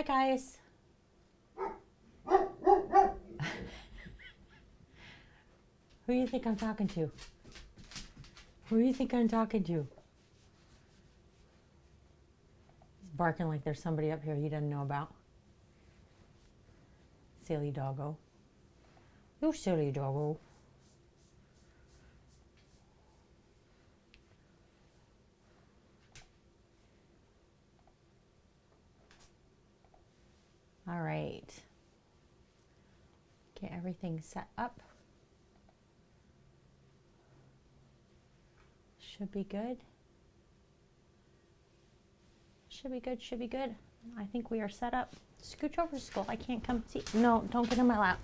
Hi, guys. Who do you think I'm talking to? Who do you think I'm talking to? He's barking like there's somebody up here he doesn't know about. Silly doggo. You silly doggo. All right. Get everything set up. Should be good. Should be good, should be good. I think we are set up. Scooch over, Skull. I can't come see. No, don't get in my lap.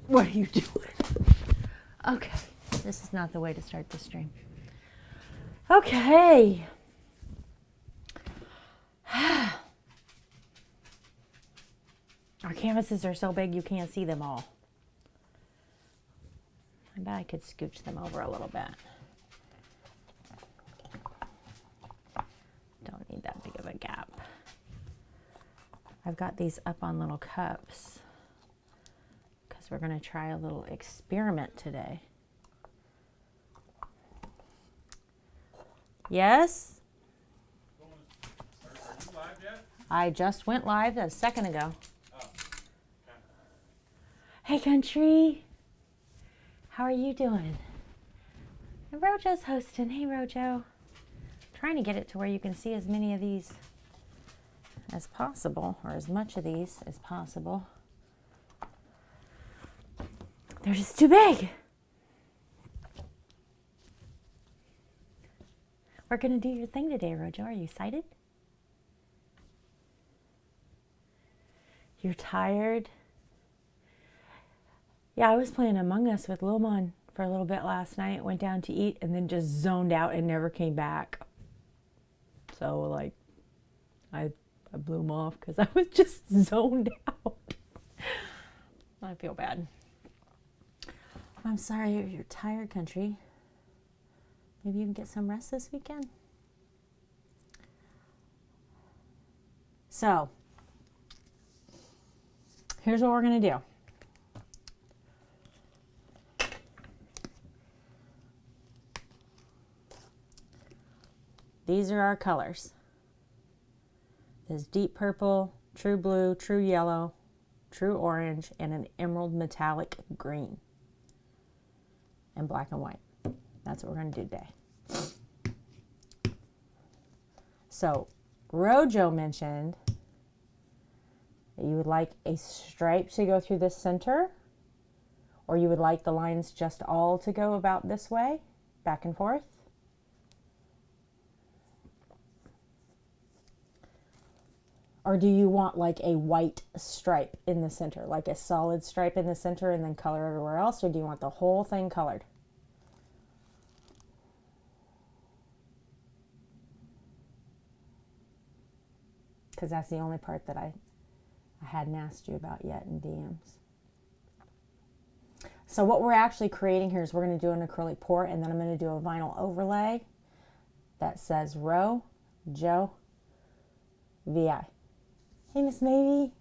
What are you doing? Okay, this is not the way to start the stream. Okay. Our canvases are so big you can't see them all. I bet I could scooch them over a little bit. Don't need that big of a gap. I've got these up on little cups because we're going to try a little experiment today. Yes? Are you live yet? I just went live a second ago. Oh, okay. Hey, country. How are you doing? And Rojo's hosting. Hey, Rojo. Trying to get it to where you can see as many of these as possible, or as much of these as possible. They're just too big. We're going to do your thing today, Rojo. Are you excited? You're tired? Yeah, I was playing Among Us with Lilmon for a little bit last night. Went down to eat and then just zoned out and never came back. So, like, I blew him off because I was just zoned out. I feel bad. I'm sorry you're tired, country. Maybe you can get some rest this weekend. So, here's what we're going to do. These are our colors. There's deep purple, true blue, true yellow, true orange, and an emerald metallic green. And black and white. That's what we're going to do today. So, Rojo mentioned that you would like a stripe to go through this center, or you would like the lines just all to go about this way, back and forth. Or do you want like a white stripe in the center, like a solid stripe in the center and then color everywhere else? Or do you want the whole thing colored? Because that's the only part that I hadn't asked you about yet in DMs. So what we're actually creating here is we're going to do an acrylic pour, and then I'm going to do a vinyl overlay that says Ro, Joe, VI. Hey, Miss Maybe.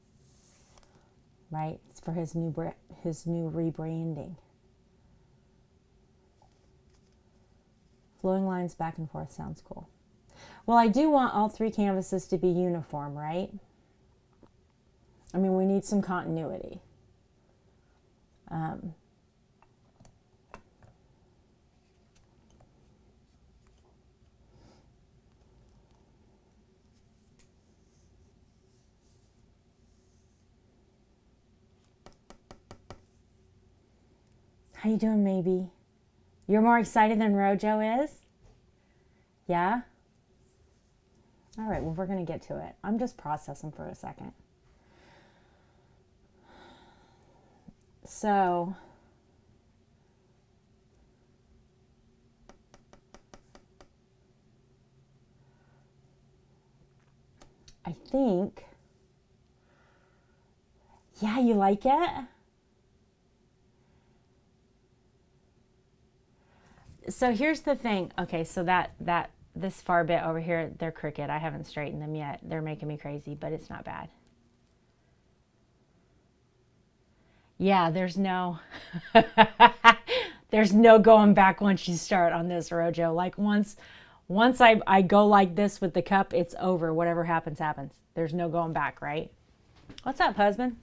Right, it's for his new rebranding. Flowing lines back and forth sounds cool. Well, I do want all three canvases to be uniform, right? I mean, we need some continuity. How you doing, Maybe? You're more excited than Rojo is? Yeah? All right, well, we're going to get to it. I'm just processing for a second. So, I think, yeah, you like it? So here's the thing. Okay, so that this far bit over here, they're crooked. I haven't straightened them yet. They're making me crazy, but it's not bad. Yeah, there's no there's no going back once you start on this, Rojo. Like once I go like this with the cup, it's over. Whatever happens, happens. There's no going back, right? What's up, husband?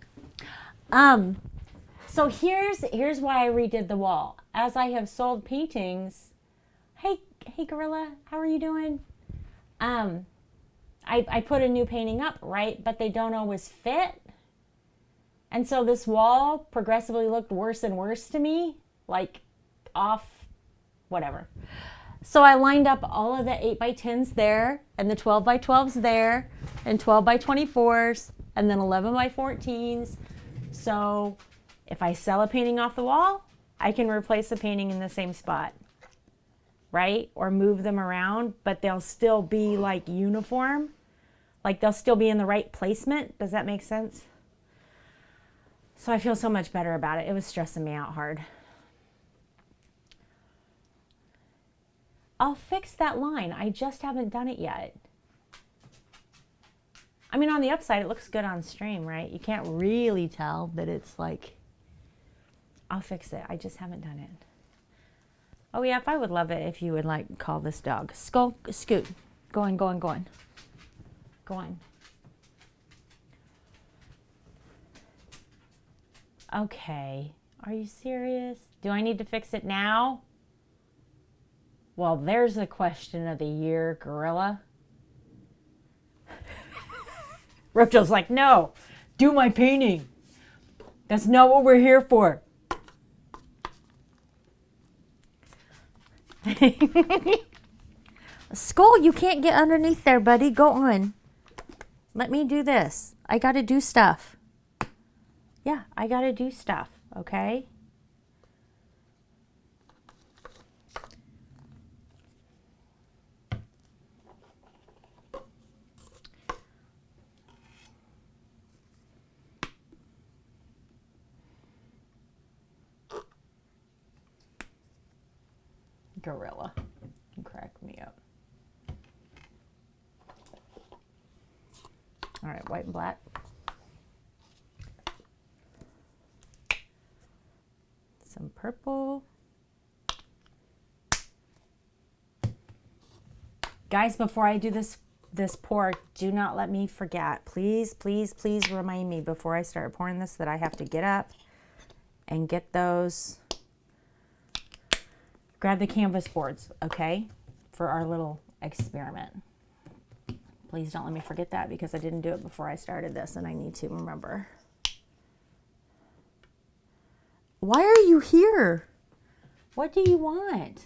So here's why I redid the wall. As I have sold paintings, hey Gorilla, how are you doing? I put a new painting up, right? But they don't always fit. And so this wall progressively looked worse and worse to me, like off, whatever. So I lined up all of the 8x10s there, and the 12x12s there, and 12x24s, and then 11x14s. So if I sell a painting off the wall, I can replace the painting in the same spot, right? Or move them around, but they'll still be like uniform. Like they'll still be in the right placement. Does that make sense? So I feel so much better about it. It was stressing me out hard. I'll fix that line. I just haven't done it yet. I mean, on the upside, it looks good on stream, right? You can't really tell that it's like, I'll fix it. I just haven't done it. Oh yeah, if I would love it if you would like call this dog. Scoot. Go on. Go on. Okay, are you serious? Do I need to fix it now? Well, there's the question of the year, Gorilla. Rocho's like, no, do my painting. That's not what we're here for. Skull, you can't get underneath there, buddy. Go on. Let me do this. I got to do stuff. Yeah, I got to do stuff, okay? Gorilla. You crack me up. All right, white and black. Some purple. Guys, before I do this pour, do not let me forget. Please, please, please remind me before I start pouring this that I have to get up and get those. Grab the canvas boards, okay, for our little experiment. Please don't let me forget that because I didn't do it before I started this and I need to remember. Why are you here? What do you want?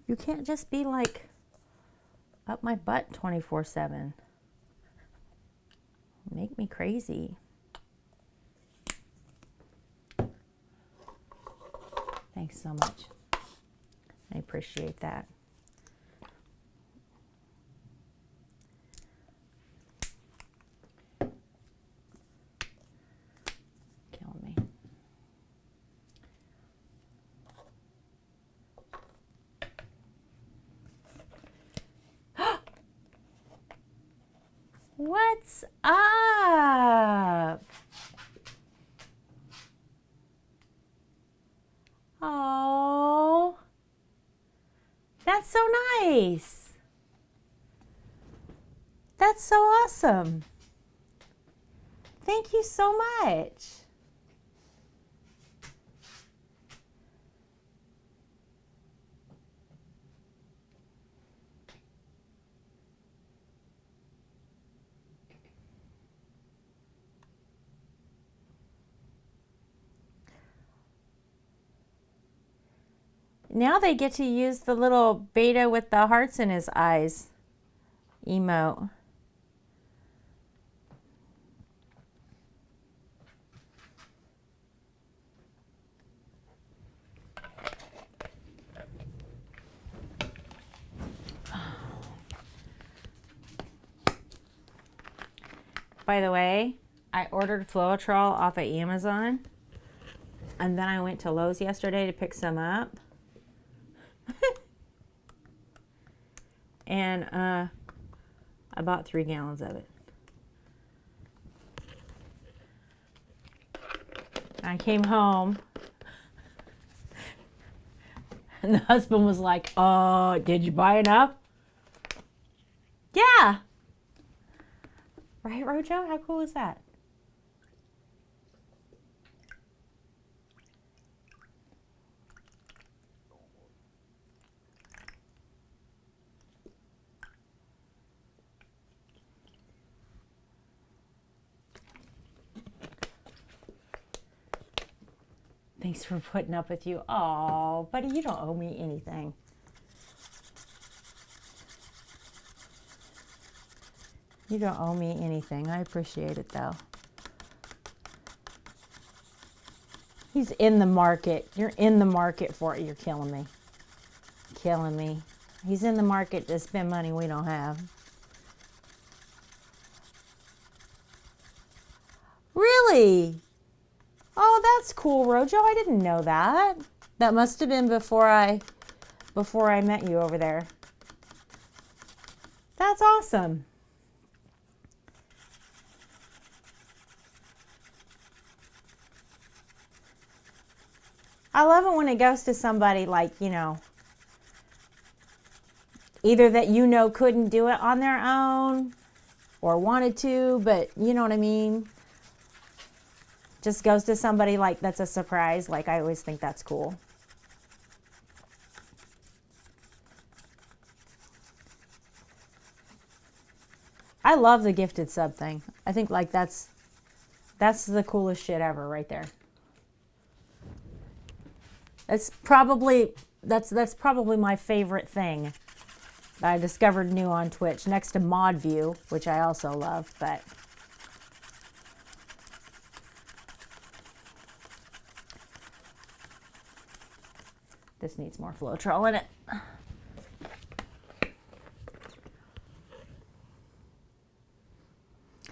You can't just be like up my butt 24/7. Make me crazy. Thanks so much. I appreciate that. Killing me. What's up? Oh, that's so nice. That's so awesome. Thank you so much. Now they get to use the little beta with the hearts in his eyes emote. By the way, I ordered Floetrol off of Amazon, and then I went to Lowe's yesterday to pick some up. and I bought 3 gallons of it. I came home, and the husband was like, "Oh, did you buy enough?" Yeah. Right, Rojo? How cool is that? Thanks for putting up with you. Oh, buddy, you don't owe me anything. You don't owe me anything. I appreciate it, though. He's in the market. You're in the market for it. You're killing me. Killing me. He's in the market to spend money we don't have. Really? Oh, that's cool, Rojo. I didn't know that. That must have been before I met you over there. That's awesome. I love it when it goes to somebody like, you know, either that you know couldn't do it on their own or wanted to, but you know what I mean? Just goes to somebody like that's a surprise. Like, I always think that's cool. I love the gifted sub thing. I think like that's the coolest shit ever right there. That's probably my favorite thing that I discovered new on Twitch, next to Mod View, which I also love, but this needs more Floetrol in it.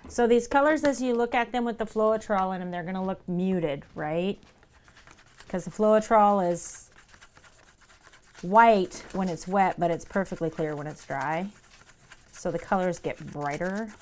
So these colors, as you look at them with the Floetrol in them, they're going to look muted, right? Because the Floetrol is white when it's wet, but it's perfectly clear when it's dry. So the colors get brighter.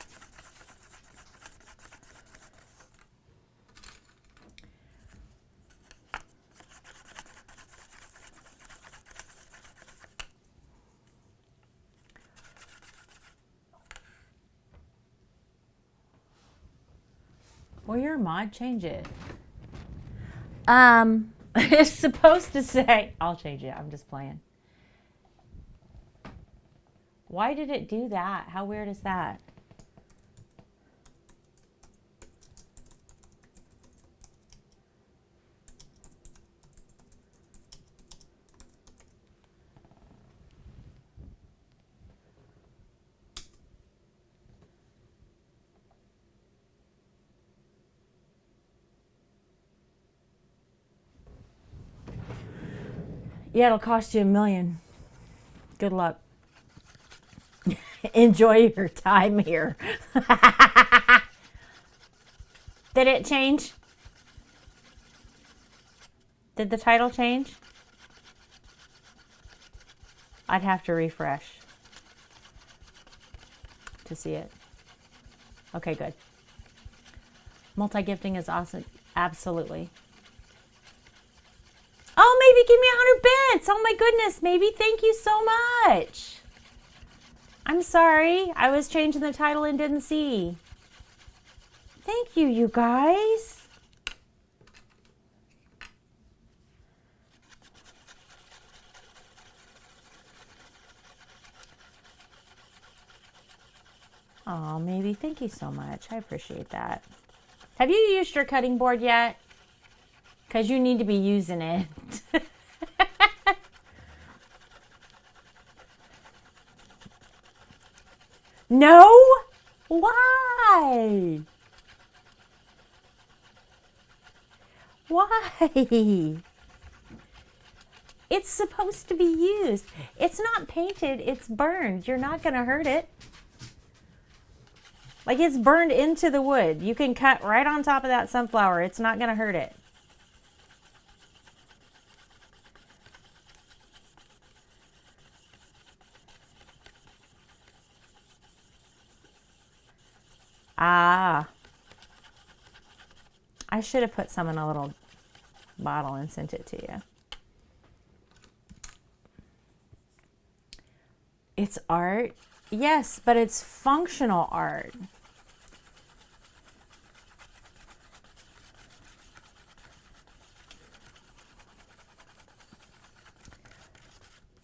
Well, you're a mod, change it. It's supposed to say, I'll change it, I'm just playing. Why did it do that? How weird is that? Yeah, it'll cost you $1 million. Good luck. Enjoy your time here. Did it change? Did the title change? I'd have to refresh to see it. Okay, good. Multi-gifting is awesome. Absolutely. Oh, maybe give me 100 bits. Oh my goodness, maybe. Thank you so much. I'm sorry. I was changing the title and didn't see. Thank you, you guys. Oh, maybe. Thank you so much. I appreciate that. Have you used your cutting board yet? Because you need to be using it. No? Why? Why? It's supposed to be used. It's not painted, it's burned. You're not going to hurt it. Like, it's burned into the wood. You can cut right on top of that sunflower. It's not going to hurt it. Ah. I should have put some in a little bottle and sent it to you. It's art? Yes, but it's functional art.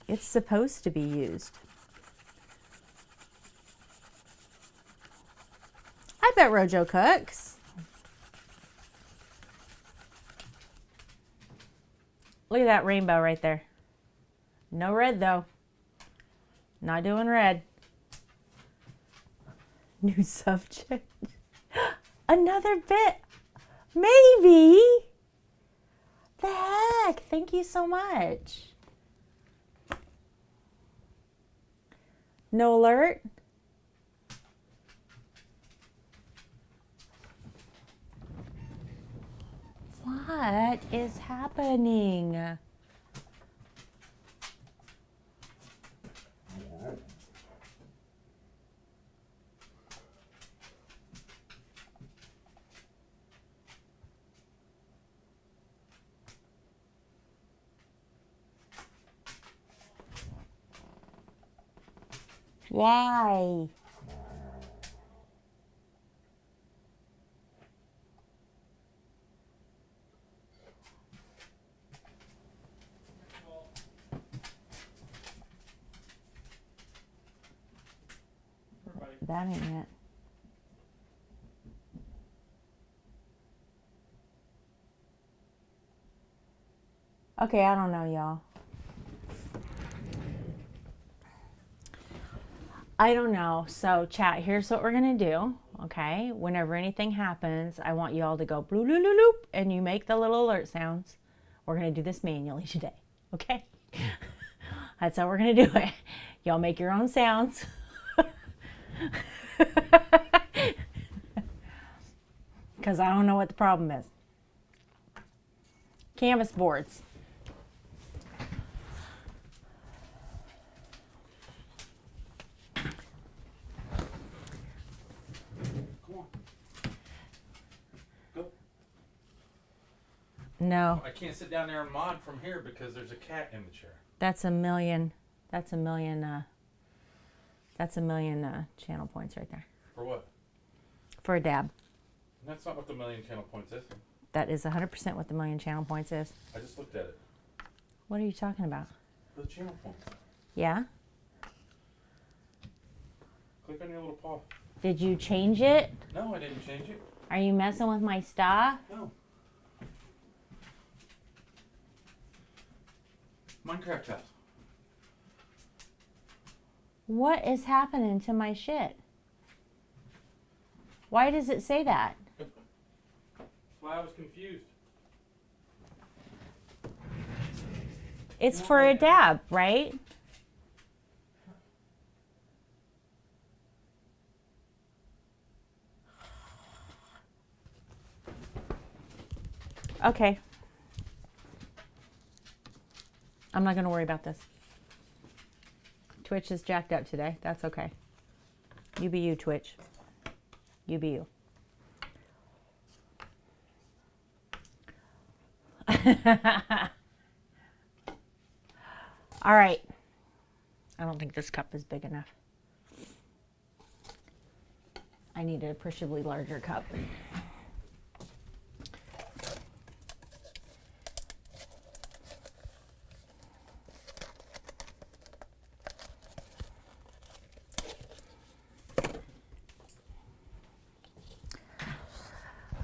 It's supposed to be used. I bet Rojo cooks. Look at that rainbow right there. No red though. Not doing red. New subject. Another bit. Maybe. The heck? Thank you so much. No alert? What is happening? Why? That ain't it. Okay, I don't know, y'all. I don't know. So, chat, here's what we're going to do. Okay, whenever anything happens, I want you all to go bloop, bloop, bloop, bloop, and you make the little alert sounds. We're going to do this manually today. Okay? That's how we're going to do it. Y'all make your own sounds. Because I don't know what the problem is. Canvas boards. No. I can't sit down there and mod from here because there's a cat in the chair. That's a million channel points right there. For what? For a dab. That's not what the million channel points is. That is 100% what the million channel points is. I just looked at it. What are you talking about? The channel points. Yeah? Click on your little paw. Did you change it? No, I didn't change it. Are you messing with my stuff? No. Minecraft house. What is happening to my shit? Why does it say that? That's why I was confused. It's for a dab, right? Okay. I'm not going to worry about this. Twitch is jacked up today. That's okay. You be you, Twitch. You be you. All right. I don't think this cup is big enough. I need a appreciably larger cup.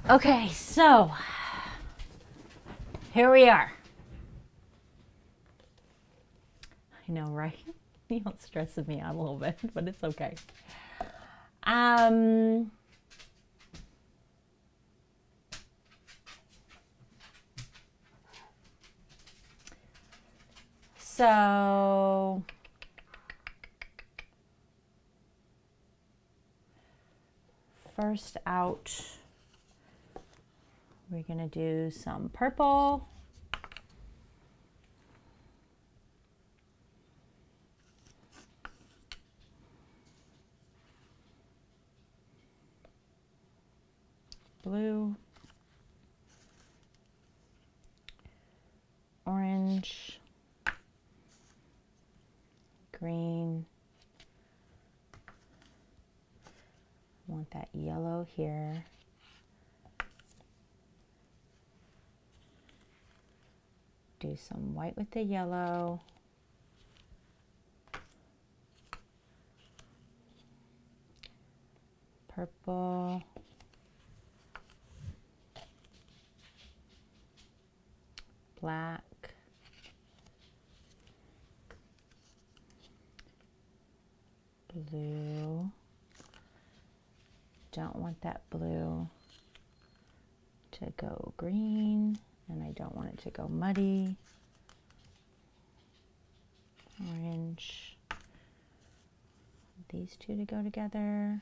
Okay, so here we are. I know, right? You're stressing me out a little bit, but it's okay. So first out, we're gonna do some purple. blue, orange, green. I want that yellow here. Do some white with the yellow. Purple. Black. Blue. Don't want that blue to go green, and I don't want it to go muddy. Orange. These two to go together.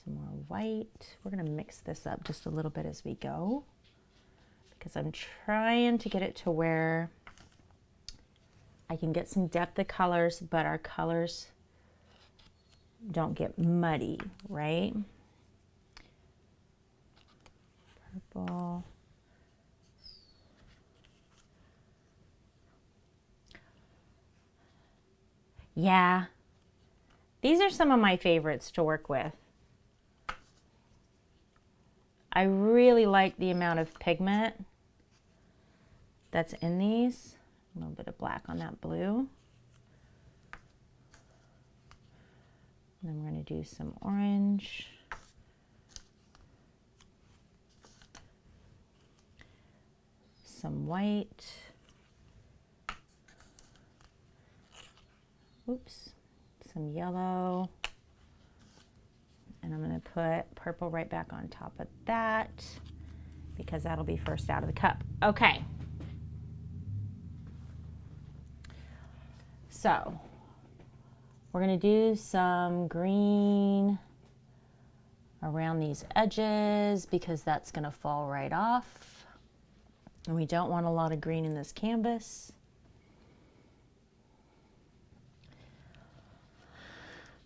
Some more white. We're going to mix this up just a little bit as we go, because I'm trying to get it to where I can get some depth of colors, but our colors don't get muddy, right? Purple. Yeah, these are some of my favorites to work with. I really like the amount of pigment that's in these. A little bit of black on that blue. And then we're going to do some orange. Some white. Oops. Some yellow. And I'm going to put purple right back on top of that, because that'll be first out of the cup. Okay. So we're going to do some green around these edges, because that's going to fall right off. And we don't want a lot of green in this canvas.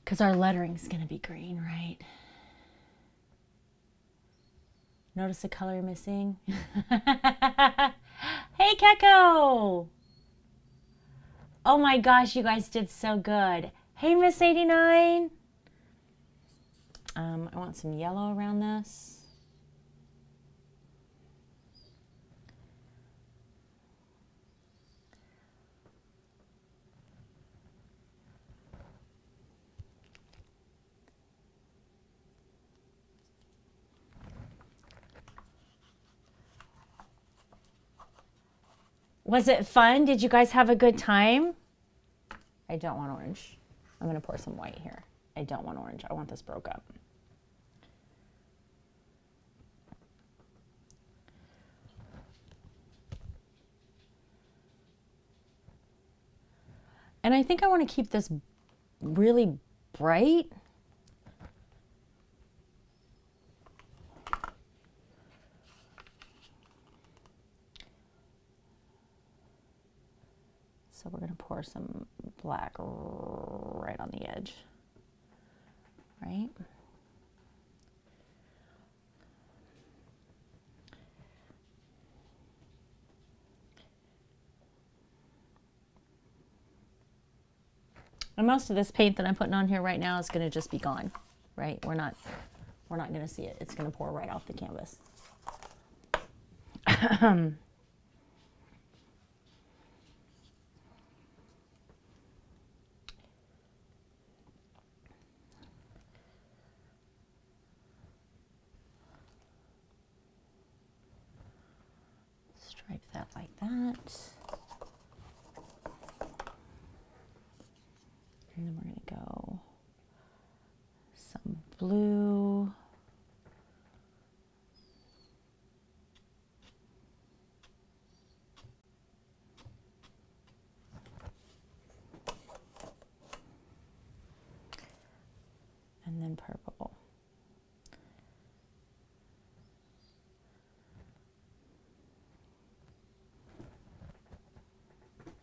Because our lettering is going to be green, right? Notice the color missing? Hey, Keko! Oh my gosh, you guys did so good. Hey, Miss 89. I want some yellow around this. Was it fun? Did you guys have a good time? I don't want orange. I'm going to pour some white here. I don't want orange. I want this broke up. And I think I want to keep this really bright. So we're going to pour some black right on the edge, right? And most of this paint that I'm putting on here right now is going to just be gone, right? We're not going to see it. It's going to pour right off the canvas. Stripe that like that. And then we're going to go some blue. And then purple.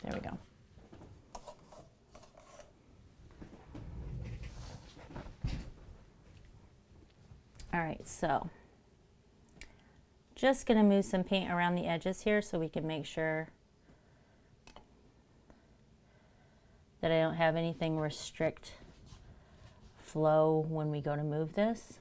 There we go. All right, so just gonna move some paint around the edges here so we can make sure that I don't have anything restrict flow when we go to move this.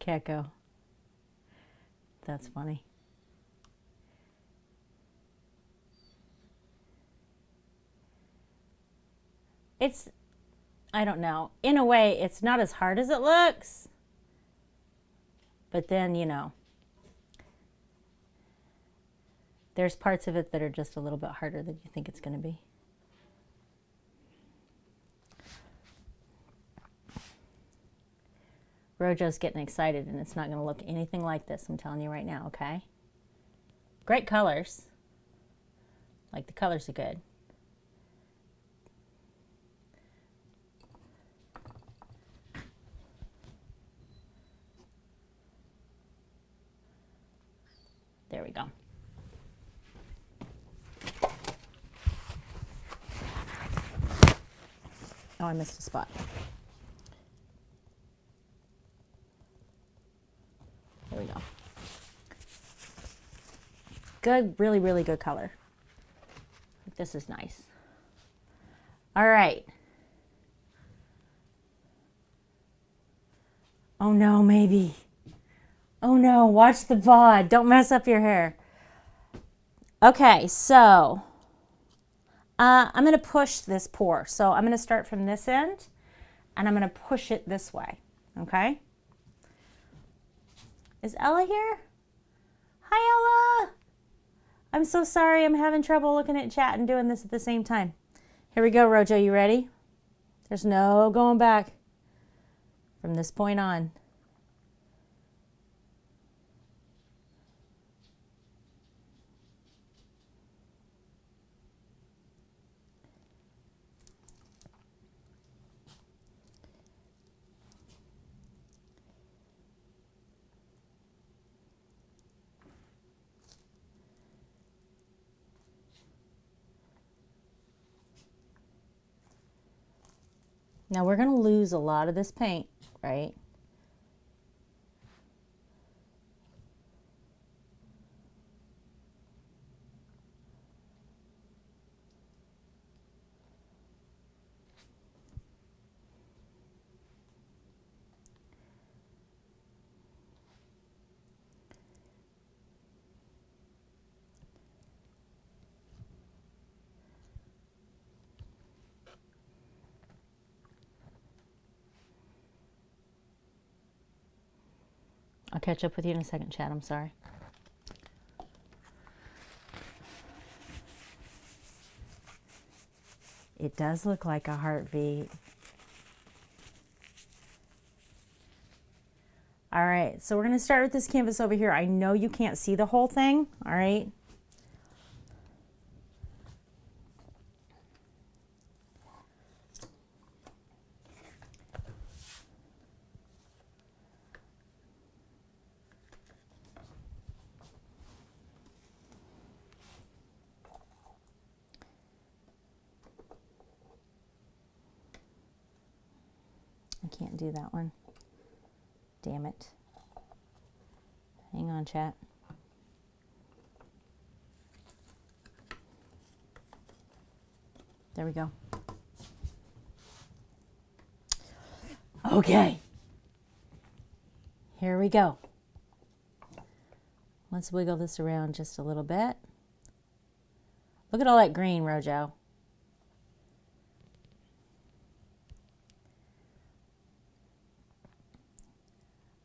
Gecko. That's funny. It's, I don't know. In a way, it's not as hard as it looks. But then, you know, there's parts of it that are just a little bit harder than you think it's going to be. Rojo's getting excited, and it's not going to look anything like this, I'm telling you right now, okay? Great colors. Like, the colors are good. There we go. Oh, I missed a spot. There we go. Good, really, really good color. This is nice. All right. Oh no, maybe. Oh no, watch the VOD. Don't mess up your hair. Okay, so I'm going to push this pour. So I'm going to start from this end, and I'm going to push it this way, okay? Is Ella here? Hi, Ella. I'm so sorry. I'm having trouble looking at chat and doing this at the same time. Here we go, Rojo. You ready? There's no going back from this point on. Now we're going to lose a lot of this paint, right? I'll catch up with you in a second, Chad. I'm sorry. It does look like a heart V. All right, so we're going to start with this canvas over here. I know you can't see the whole thing, all right? I can't do that one. Damn it. Hang on, chat. There we go. Okay. Here we go. Let's wiggle this around just a little bit. Look at all that green, Rojo.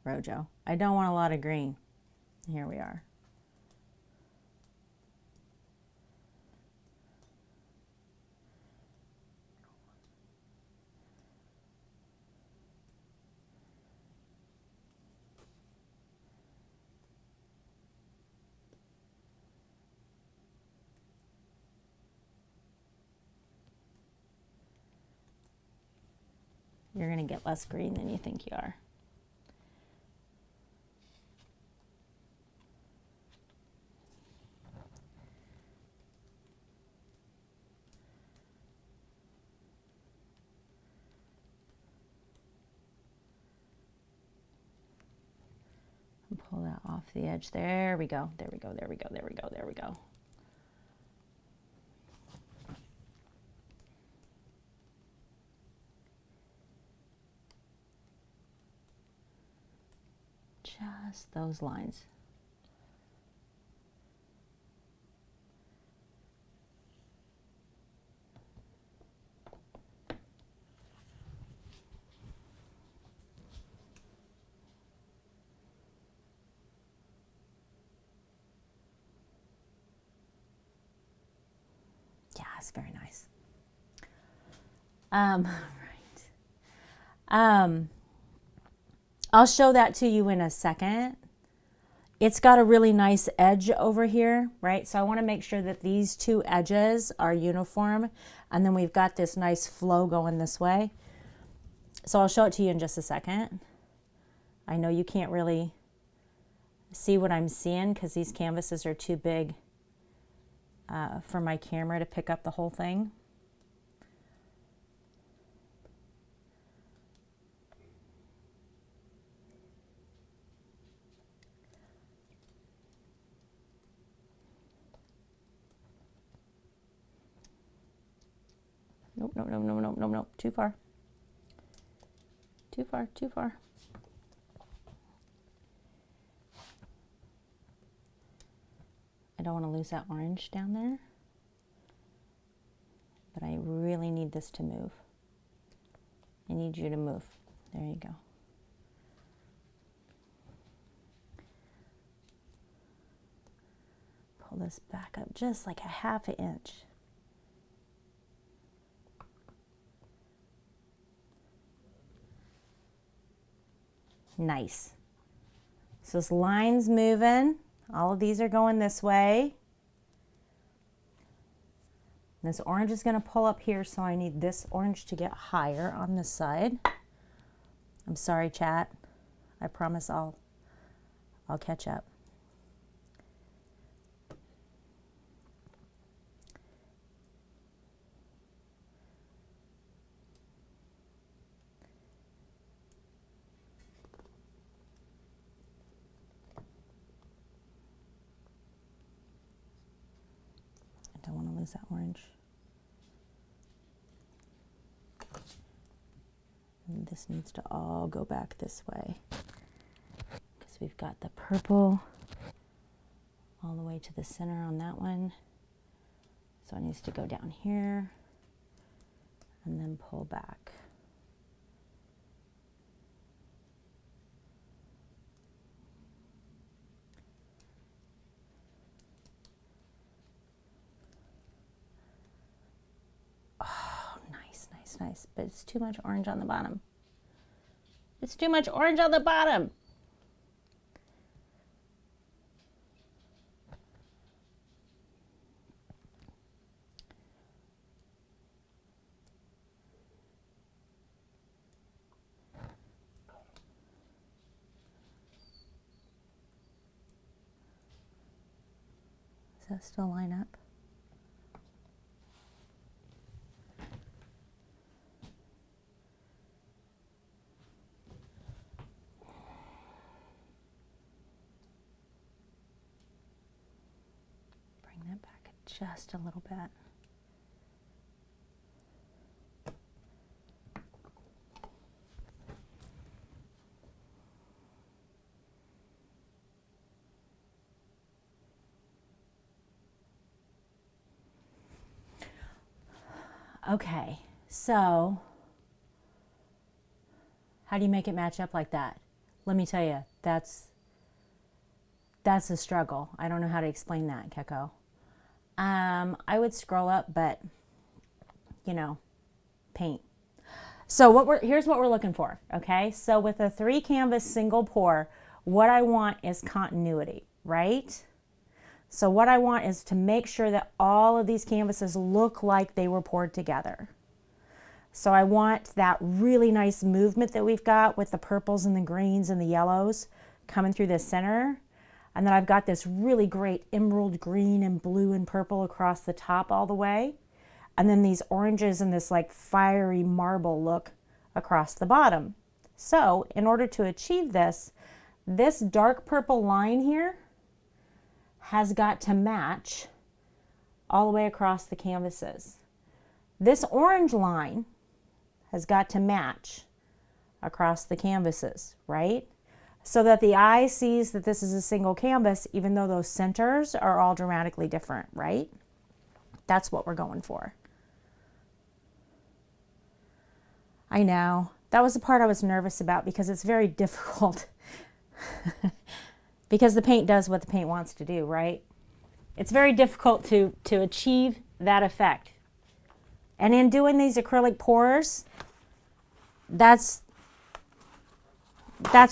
Rojo. I don't want a lot of green. Here we are. you're going to get less green than you think you are. Pull that off the edge. There we go. There we go. There we go. There we go. There we go. Just those lines. Yeah, it's very nice. Right. I'll show that to you in a second. It's got a really nice edge over here, right? So I want to make sure that these two edges are uniform, and then we've got this nice flow going this way. So I'll show it to you in just a second. I know you can't really see what I'm seeing because these canvases are too big for my camera to pick up the whole thing. Nope, nope, nope, nope, nope, nope, nope, too far. Too far, too far. I don't want to lose that orange down there, but I really need this to move. I need you to move. There you go. Pull this back up just like a half an inch. Nice. So this line's moving. All of these are going this way. This orange is going to pull up here, so I need this orange to get higher on this side. I'm sorry, chat. I promise I'll catch up. I don't want to lose that orange. And this needs to all go back this way because we've got the purple all the way to the center on that one. So it needs to go down here and then pull back. Nice, but it's too much orange on the bottom. It's too much orange on the bottom. Does that still line up? Just a little bit. Okay, so how do you make it match up like that? Let me tell you, that's a struggle. I don't know how to explain that, Keko. I would scroll up, but you know, paint. So here's what we're looking for, okay? So with a 3 canvas single pour, what I want is continuity, right? So what I want is to make sure that all of these canvases look like they were poured together. So I want that really nice movement that we've got with the purples and the greens and the yellows coming through the center. And then I've got this really great emerald green and blue and purple across the top all the way. And then these oranges and this like fiery marble look across the bottom. So in order to achieve this, this dark purple line here has got to match all the way across the canvases. This orange line has got to match across the canvases, right? So that the eye sees that this is a single canvas, even though those centers are all dramatically different, right? That's what we're going for. I know. That was the part I was nervous about because it's very difficult. Because the paint does what the paint wants to do, right? It's very difficult to achieve that effect. And in doing these acrylic pours, that's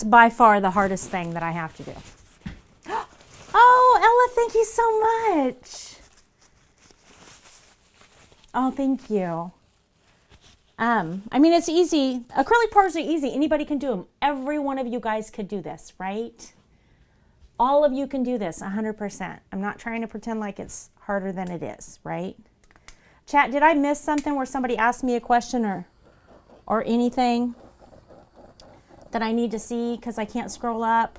by far the hardest thing that I have to do. Oh, Ella, thank you so much. Oh, thank you. I mean, it's easy. Acrylic pours are easy. Anybody can do them. Every one of you guys could do this, right? All of you can do this 100%. I'm not trying to pretend like it's harder than it is, right? Chat, did I miss something where somebody asked me a question or anything that I need to see because I can't scroll up?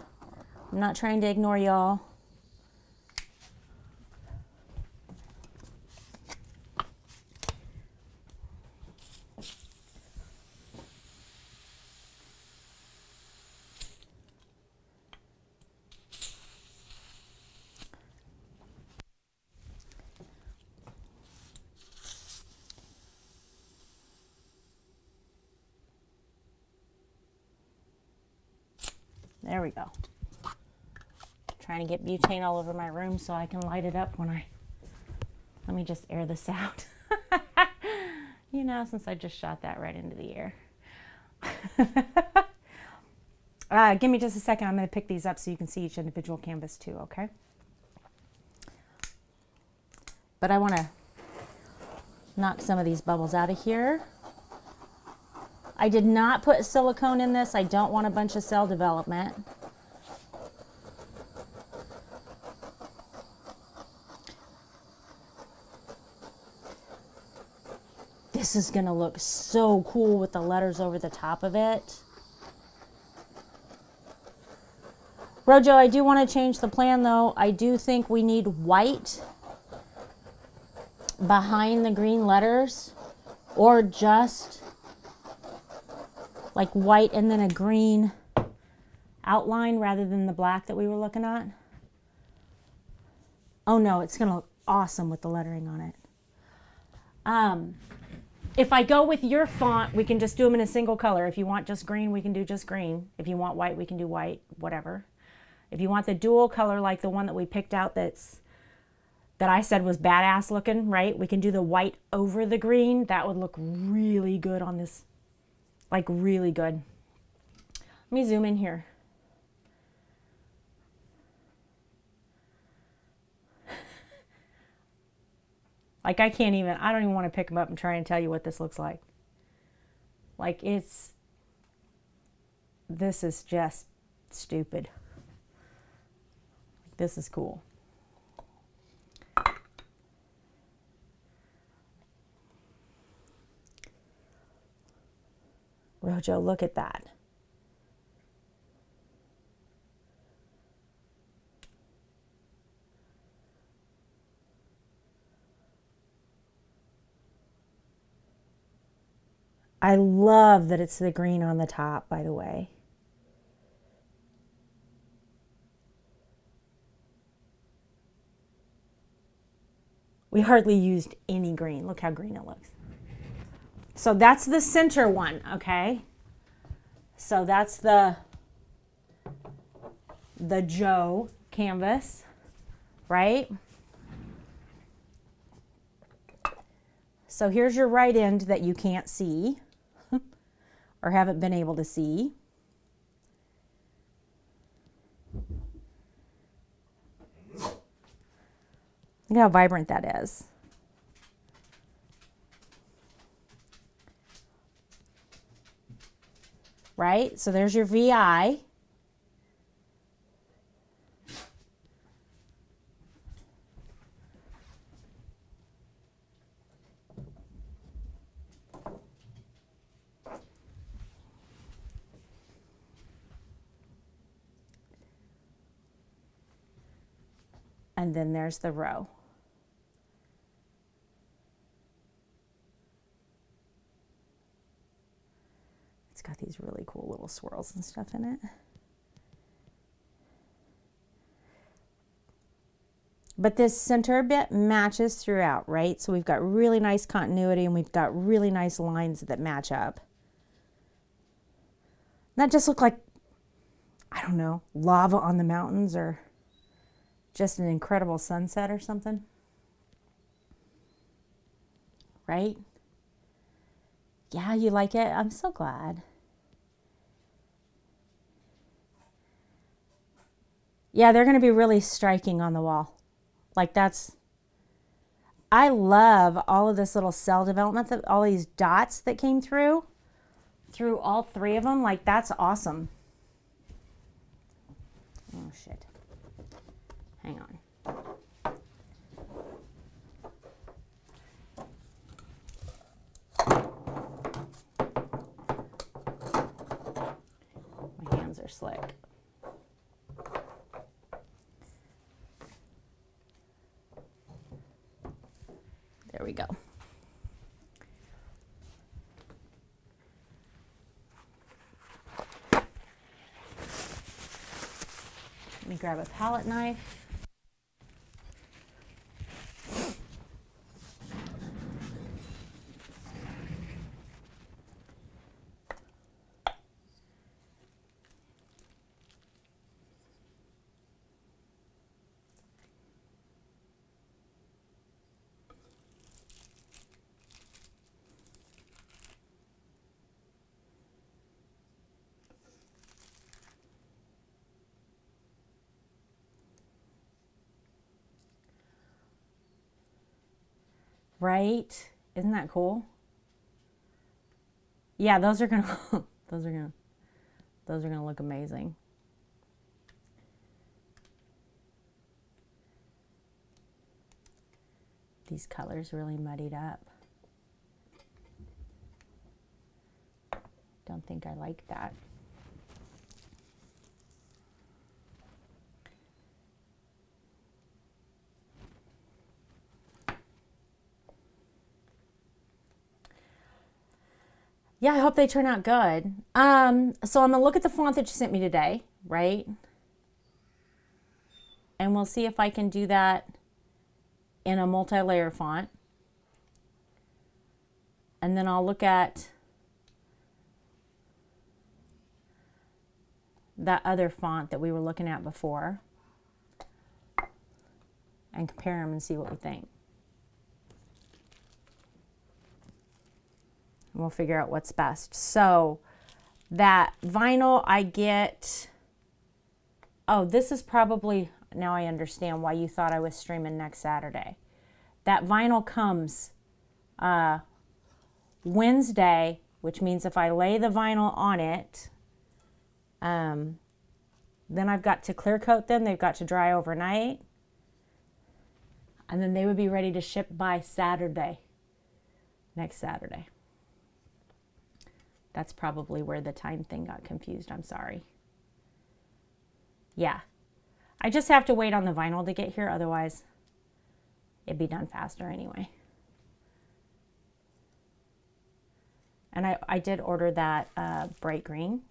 I'm not trying to ignore y'all. There we go. Trying to get butane all over my room so I can light it up when let me just air this out. You know, since I just shot that right into the air. Give me just a second. I'm going to pick these up so you can see each individual canvas too, okay? But I want to knock some of these bubbles out of here. I did not put silicone in this. I don't want a bunch of cell development. This is going to look so cool with the letters over the top of it. Rojo, I do want to change the plan though. I do think we need white behind the green letters, or just like white and then a green outline rather than the black that we were looking at. Oh no, it's going to look awesome with the lettering on it. If I go with your font, we can just do them in a single color. If you want just green, we can do just green. If you want white, we can do white, whatever. If you want the dual color like the one that we picked out that I said was badass looking, right? We can do the white over the green. That would look really good on this, like really good. Let me zoom in here. Like I don't even want to pick them up and try and tell you what this looks like. Like this is just stupid. This is cool. Rojo, look at that. I love that it's the green on the top, by the way. We hardly used any green. Look how green it looks. So that's the center one, okay? So that's the Joe canvas, right? So here's your right end that you can't see or haven't been able to see. Look how vibrant that is. right? So there's your VI. And then there's the row. It's got these really cool little swirls and stuff in it. But this center bit matches throughout, right? So we've got really nice continuity and we've got really nice lines that match up. That just looked like, I don't know, lava on the mountains or just an incredible sunset or something. Right? Yeah, you like it? I'm so glad. Yeah, they're going to be really striking on the wall. Like I love all of this little cell development, all these dots that came through all three of them. Like, that's awesome. Oh, shit. Hang on. My hands are slick. There we go. Let me grab a palette knife. Right? Isn't that cool? Yeah, those are gonna those are gonna look amazing. These colors really muddied up. Don't think I like that. Yeah, I hope they turn out good. So I'm gonna look at the font that you sent me today, right? And we'll see if I can do that in a multi-layer font. And then I'll look at that other font that we were looking at before and compare them and see what we think. And we'll figure out what's best. So that vinyl I get, oh, this is probably, now I understand why you thought I was streaming next Saturday. That vinyl comes Wednesday, which means if I lay the vinyl on it, then I've got to clear coat them. They've got to dry overnight. And then they would be ready to ship by Saturday, next Saturday. That's probably where the time thing got confused. I'm sorry. Yeah. I just have to wait on the vinyl to get here. Otherwise, it'd be done faster anyway. And I did order that bright green.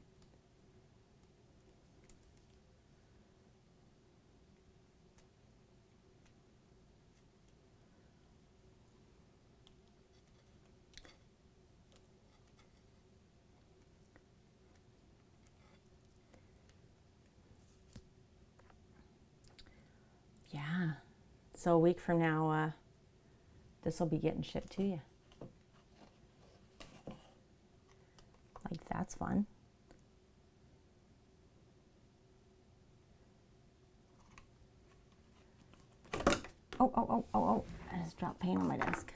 Yeah. So a week from now, this will be getting shipped to you. Like, that's fun. Oh. I just dropped paint on my desk.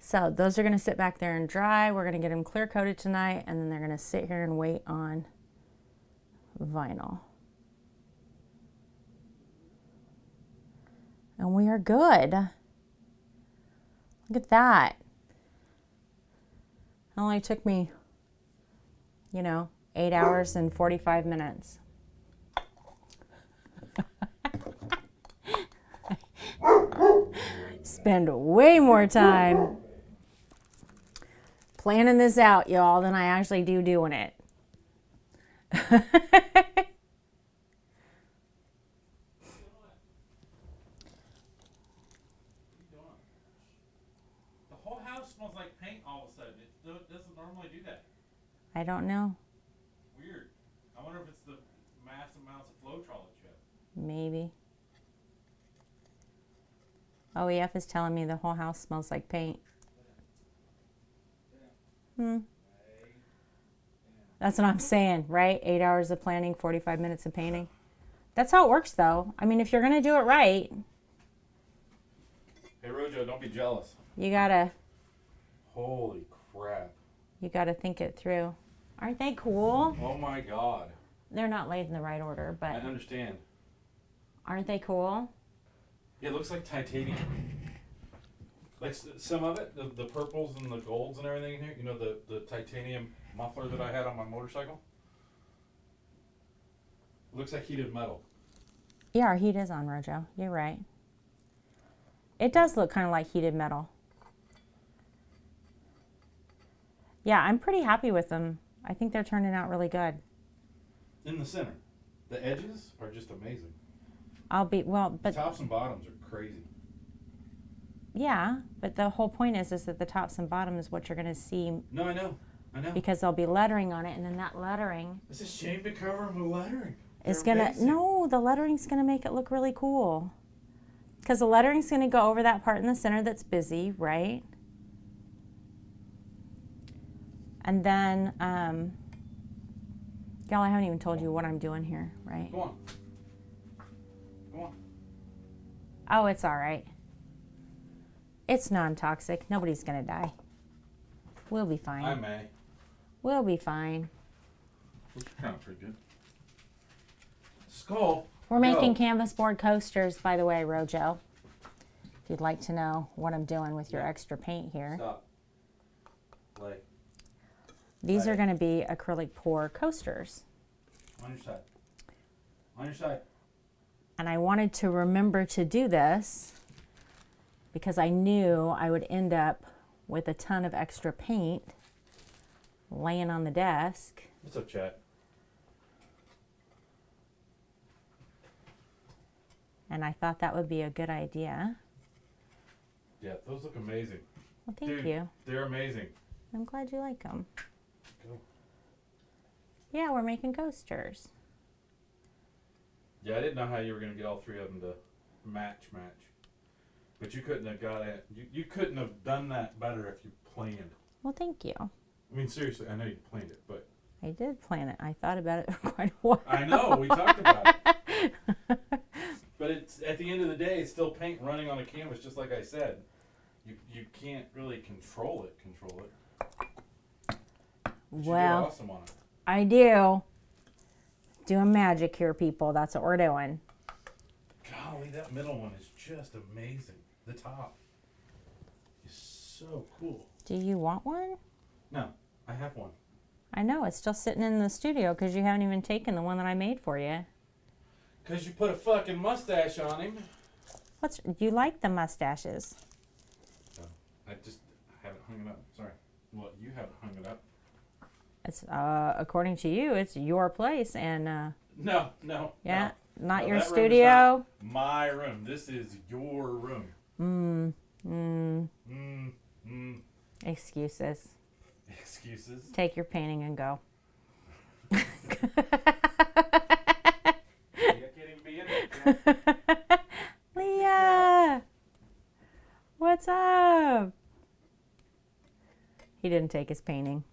So those are going to sit back there and dry. We're going to get them clear coated tonight, and then they're going to sit here and wait on vinyl. And we are good. Look at that. It only took me, 8 hours and 45 minutes. Spend way more time planning this out, y'all, than I actually do doing it. The whole house smells like paint all of a sudden. It doesn't normally do that. I don't know. Weird. I wonder if it's the mass amounts of Floetrol that you have. Maybe. OEF is telling me the whole house smells like paint. That's what I'm saying, right? 8 hours of planning, 45 minutes of painting. That's how it works, though. I mean, if you're going to do it right, Hey, Rojo, don't be jealous. you gotta Holy crap. think it through. Aren't they cool? Oh my God. They're not laid in the right order, I but understand. aren't they cool? Yeah, it looks like titanium. Like some of it, the purples and the golds and everything in here. You know, the titanium muffler that I had on my motorcycle? Looks like heated metal. Yeah, our heat is on, Rojo. You're right. It does look kind of like heated metal. Yeah, I'm pretty happy with them. I think they're turning out really good. In the center. The edges are just amazing. But The tops and bottoms are crazy. yeah, but the whole point is that the tops and bottoms is what you're going to see. No, I know. Because there'll be lettering on it, and then that lettering It's a shame to cover them with lettering. is They're gonna amazing. no, the lettering's gonna make it look really cool. Because the lettering's gonna go over that part in the center that's busy, right? And then, y'all, I haven't even told you what I'm doing here, right? Go on. Go on. Oh, it's all right. It's non-toxic. Nobody's gonna die. We'll be fine. I may. We'll be fine. Looks kind of pretty good. Skull. We're making Go. canvas board coasters, by the way, Rojo. If you'd like to know what I'm doing with your extra paint here. Stop. Play. These are Right. going to be acrylic pour coasters. On your side. On your side. And I wanted to remember to do this because I knew I would end up with a ton of extra paint laying on the desk. What's up, chat? And I thought that would be a good idea. Yeah, those look amazing. Well, thank Dude, you. They're amazing. I'm glad you like them. Go. Yeah, we're making coasters. Yeah, I didn't know how you were going to get all three of them to match. But you couldn't have got it. You couldn't have done that better if you planned. Well, thank you. I mean, seriously, I know you planned it, but... I did plan it. I thought about it for quite a while. I know, we talked about it. But it's at the end of the day, it's still paint running on a canvas, just like I said. You can't really control it. But you did Well, awesome on it. I do. Doing magic here, people. That's what we're doing. Golly, that middle one is just amazing. The top is so cool. Do you want one? No, I have one. I know. It's still sitting in the studio because you haven't even taken the one that I made for you. Because you put a fucking mustache on him. You like the mustaches? I just haven't hung it up. Sorry. Well, you haven't hung it up. It's according to you, it's your place, and No. yeah, no. not No, your that room is studio. not my room. This is your room. Excuses. Excuses. Take your painting and go. You can't even be in it. Leah, what's up? He didn't take his painting.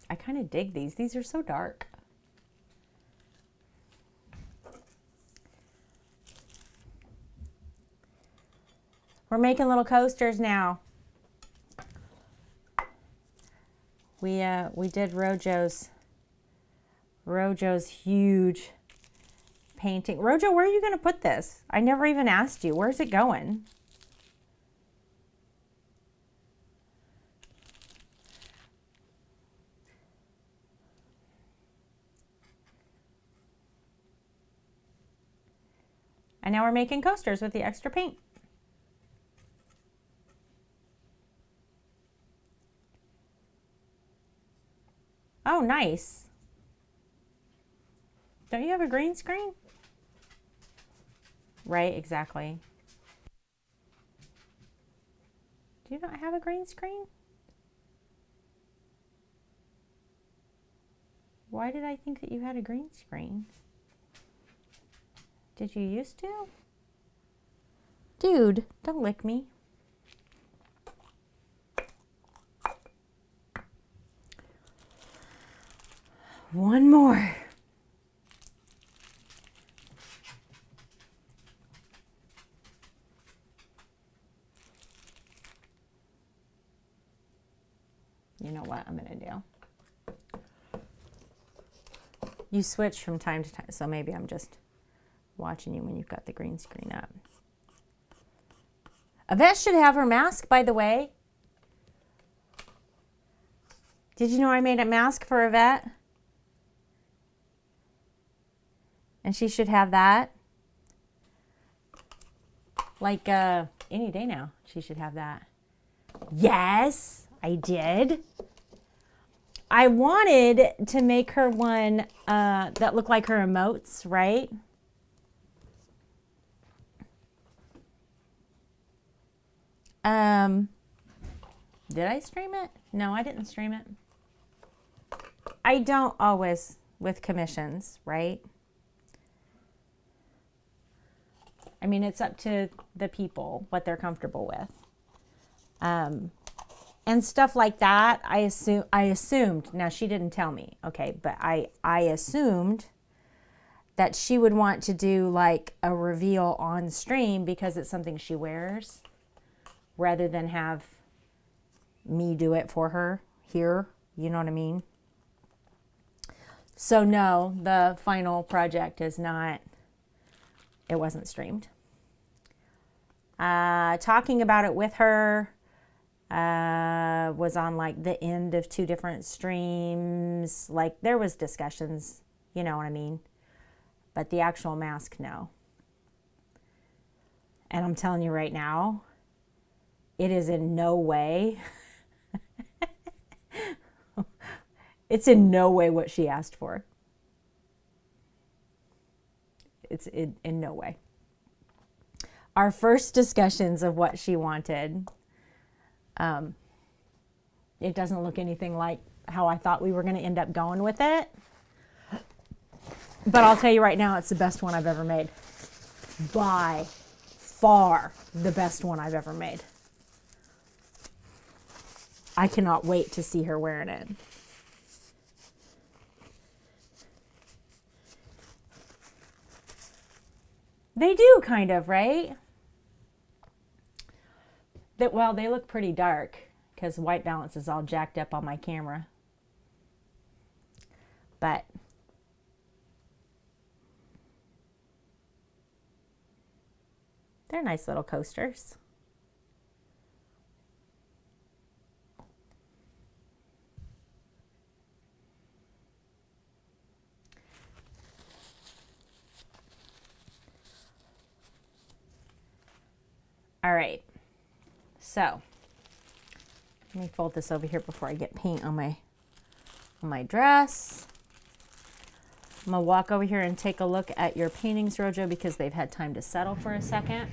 I kind of dig these. These are so dark. We're making little coasters now. We did Rojo's huge painting. Rojo, where are you going to put this? I never even asked you. Where's it going? And now we're making coasters with the extra paint. Oh, nice. Don't you have a green screen? Right, exactly. Do you not have a green screen? Why did I think that you had a green screen? Did you used to? Dude, don't lick me. One more. You know what I'm going to do? You switch from time to time, so maybe I'm just watching you when you've got the green screen up. Yvette should have her mask, by the way. Did you know I made a mask for Yvette? And she should have that. Like any day now, she should have that. Yes, I did. I wanted to make her one that looked like her emotes, right? Did I stream it? No, I didn't stream it. I don't always with commissions, right? I mean, it's up to the people, what they're comfortable with. And stuff like that, I assumed, now she didn't tell me, okay, but I assumed that she would want to do like a reveal on stream because it's something she wears rather than have me do it for her here, you know what I mean? So no, the final project is not, it wasn't streamed. Talking about it with her was on like the end of 2 different streams. Like there was discussions, you know what I mean? But the actual mask, no. And I'm telling you right now, it is in no way, it's in no way what she asked for. It's in no way. Our first discussions of what she wanted, it doesn't look anything like how I thought we were going to end up going with it. But I'll tell you right now, it's the best one I've ever made. By far the best one I've ever made. I cannot wait to see her wearing it. They do kind of, right? Well, they look pretty dark because white balance is all jacked up on my camera. But they're nice little coasters. All right, so let me fold this over here before I get paint on my dress. I'm gonna walk over here and take a look at your paintings, Rojo, because they've had time to settle for a second.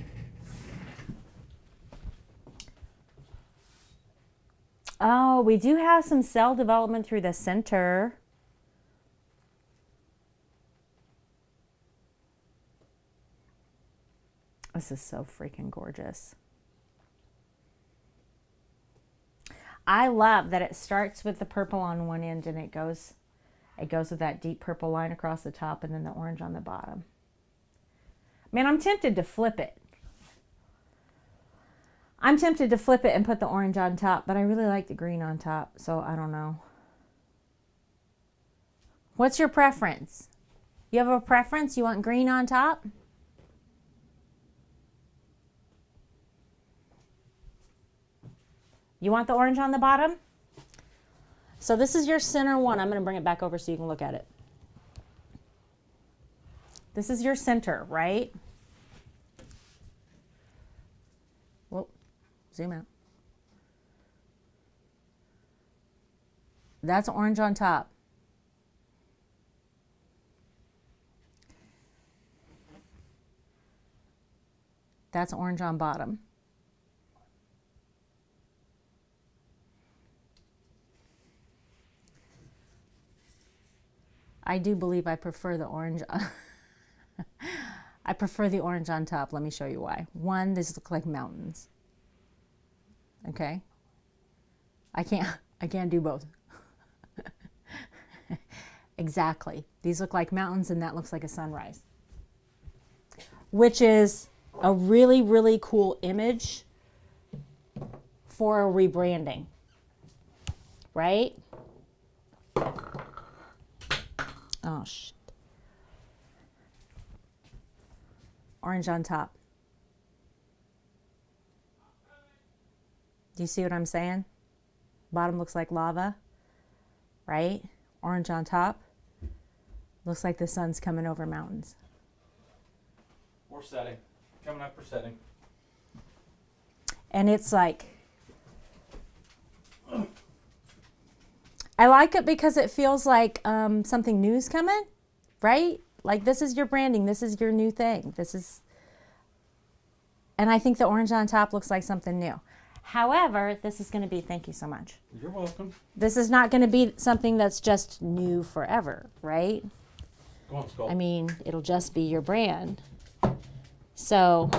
Oh, we do have some cell development through the center. This is so freaking gorgeous. I love that it starts with the purple on one end and it goes with that deep purple line across the top and then the orange on the bottom. Man, I'm tempted to flip it. I'm tempted to flip it and put the orange on top, but I really like the green on top, so I don't know. What's your preference? You have a preference? You want green on top? You want the orange on the bottom? So this is your center one. I'm going to bring it back over so you can look at it. This is your center, right? Whoa, zoom out. That's orange on top. That's orange on bottom. I do believe I prefer the orange. I prefer the orange on top. Let me show you why. One, these look like mountains. Okay? I can't do both. Exactly. These look like mountains and that looks like a sunrise. Which is a really, really cool image for a rebranding. Right? Oh, shit. Orange on top. Do you see what I'm saying? Bottom looks like lava, right? Orange on top. Looks like the sun's coming over mountains. Or setting. Coming up for setting. And it's like, I like it because it feels like something new's coming, right? Like this is your branding. This is your new thing. And I think the orange on top looks like something new. However, this is going to be, thank you so much. You're welcome. This is not going to be something that's just new forever, right? Go on, Skull. I mean, it'll just be your brand. So,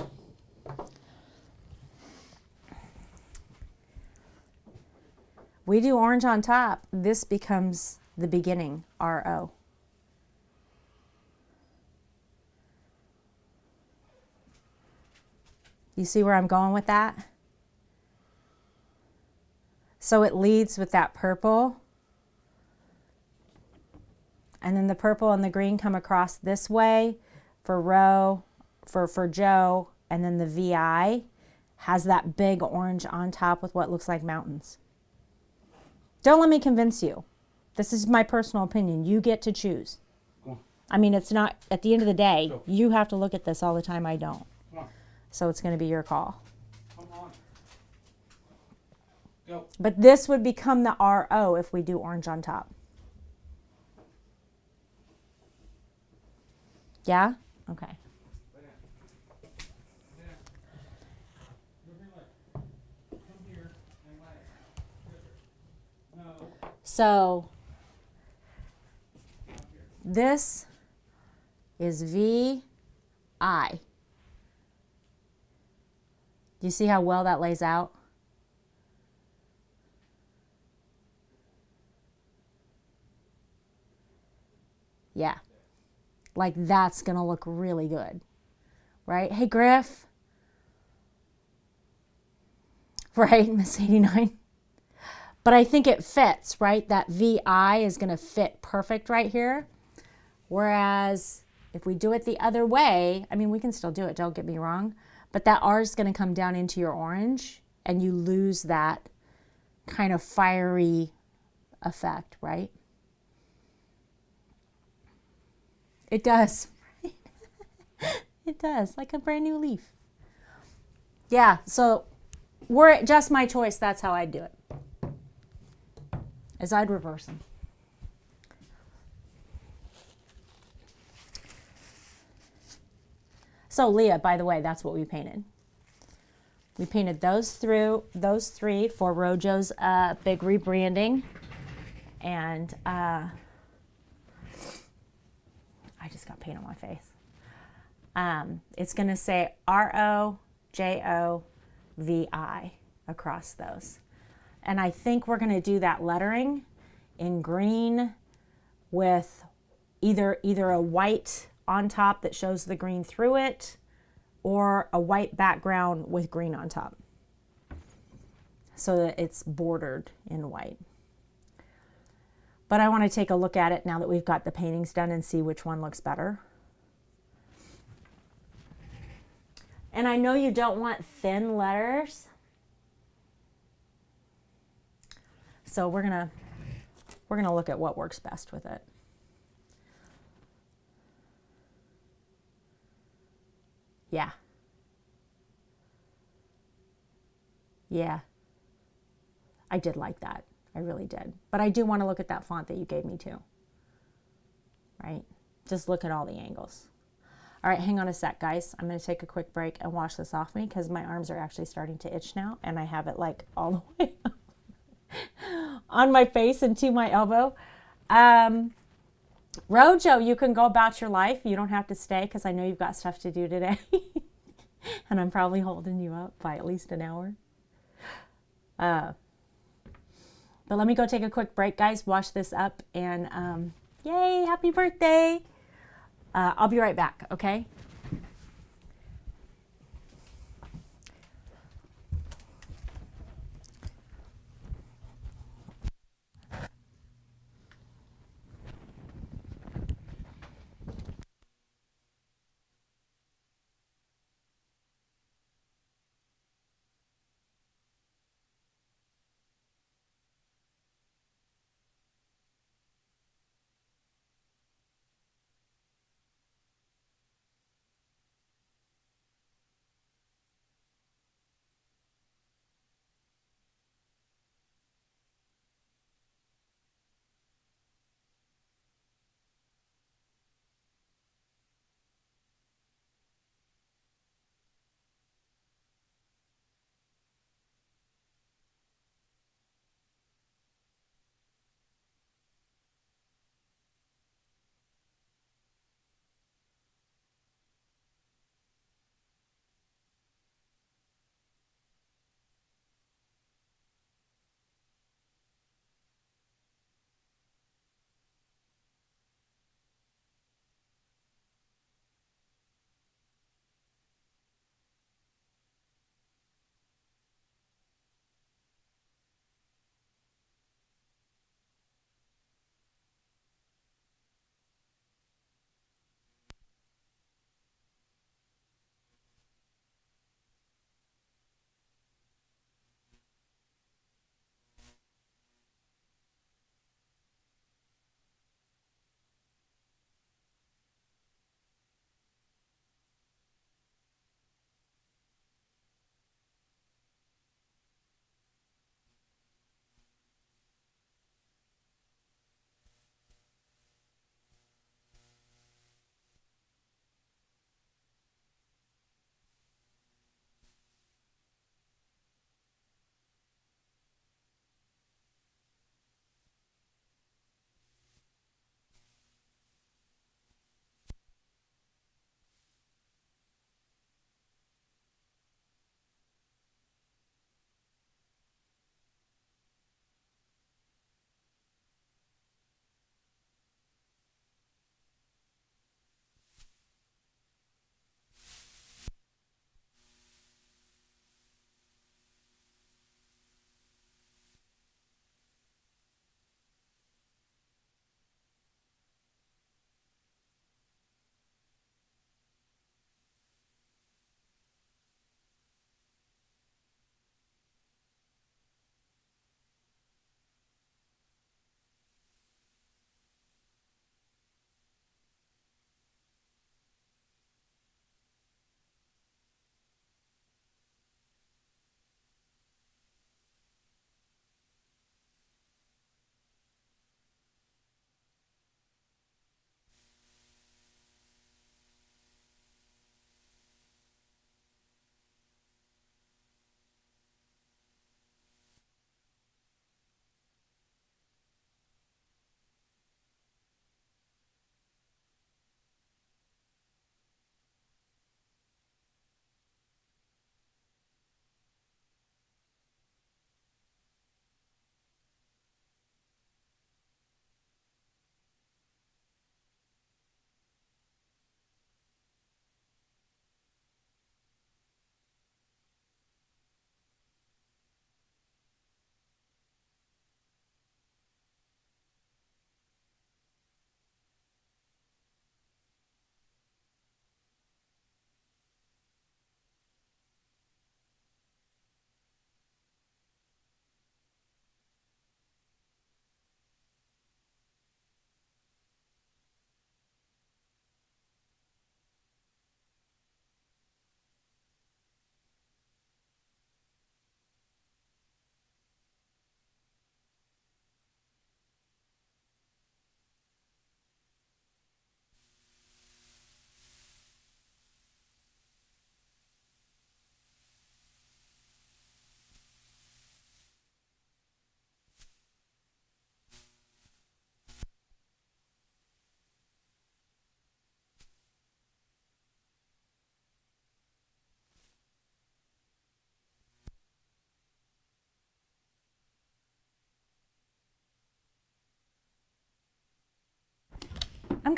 we do orange on top. This becomes the beginning, RO. You see where I'm going with that? So it leads with that purple. And then the purple and the green come across this way for Ro, for Joe. And then the VI has that big orange on top with what looks like mountains. Don't let me convince you. This is my personal opinion. You get to choose. I mean, it's not, at the end of the day, you have to look at this all the time. I don't. So it's going to be your call. Come on. Go. But this would become the RO if we do orange on top. Yeah? Okay. So this is VI. Do you see how well that lays out? Yeah. Like that's going to look really good. Right? Hey, Griff. Right, Miss 89. But I think it fits, right? That VI is going to fit perfect right here. Whereas if we do it the other way, I mean, we can still do it, don't get me wrong. But that R is going to come down into your orange and you lose that kind of fiery effect, right? It does. It does, like a brand new leaf. Yeah, so were it just my choice, that's how I'd do it. Is I'd reverse them. So Leah, by the way, that's what we painted. We painted those three for Rojo's big rebranding. And I just got paint on my face. It's going to say ROJOVI across those. And I think we're going to do that lettering in green with either a white on top that shows the green through it or a white background with green on top. so that it's bordered in white. But I want to take a look at it now that we've got the paintings done and see which one looks better. And I know you don't want thin letters, so we're gonna look at what works best with it. Yeah. Yeah. I did like that. I really did. But I do want to look at that font that you gave me too. Right? Just look at all the angles. All right, hang on a sec, guys. I'm going to take a quick break and wash this off me because my arms are actually starting to itch now, and I have it like all the way up on my face and to my elbow. Rojo, you can go about your life. You don't have to stay because I know you've got stuff to do today. And I'm probably holding you up by at least an hour. But let me go take a quick break, guys. Wash this up, and yay, happy birthday. I'll be right back, okay?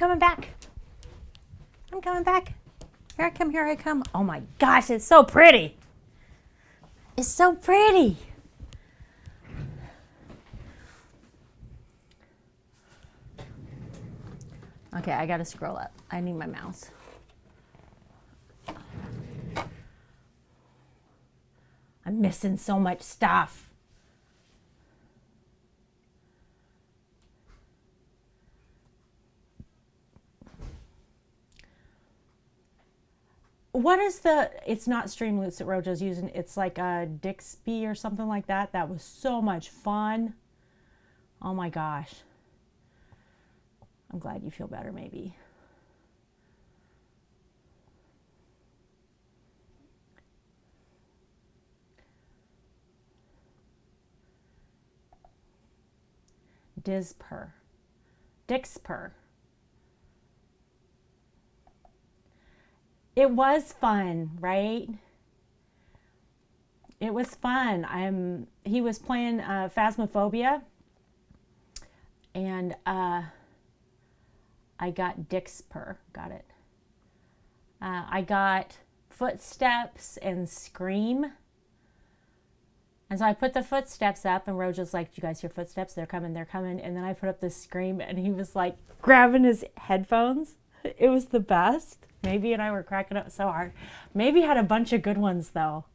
coming back. I'm coming back. Here I come, here I come. Oh my gosh, it's so pretty. It's so pretty. Okay, I gotta scroll up. I need my mouse. I'm missing so much stuff. What is it's not Streamloots that Rojo's using. It's like a Dixby or something like that. That was so much fun. Oh my gosh. I'm glad you feel better, maybe. Dixper. It was fun, right? It was fun. He was playing Phasmophobia, and I got Dixper. Got it. I got Footsteps and Scream. And so I put the footsteps up, and Rojo's like, "Do you guys hear footsteps? They're coming, they're coming." And then I put up the Scream, and he was like grabbing his headphones. It was the best. Maybe and I were cracking up so hard. Maybe had a bunch of good ones though.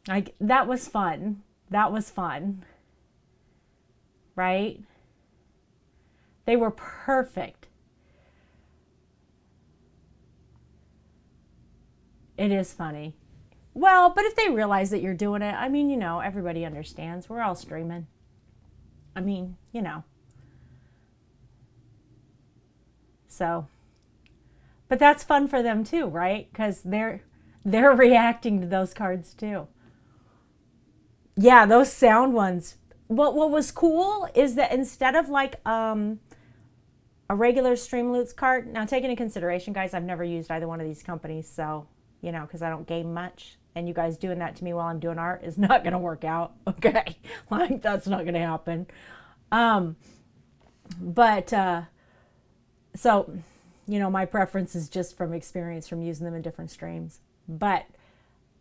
Like that was fun. That was fun. Right? They were perfect. It is funny. Well, but if they realize that you're doing it, I mean, you know, everybody understands. We're all streaming. I mean, you know. So, but that's fun for them too, right? Because they're reacting to those cards too. Yeah, those sound ones. What was cool is that instead of like a regular Streamloots card, now take into consideration, guys, I've never used either one of these companies, so you know, because I don't game much, and you guys doing that to me while I'm doing art is not going to work out. Okay, like that's not going to happen. So, you know, my preference is just from experience from using them in different streams. But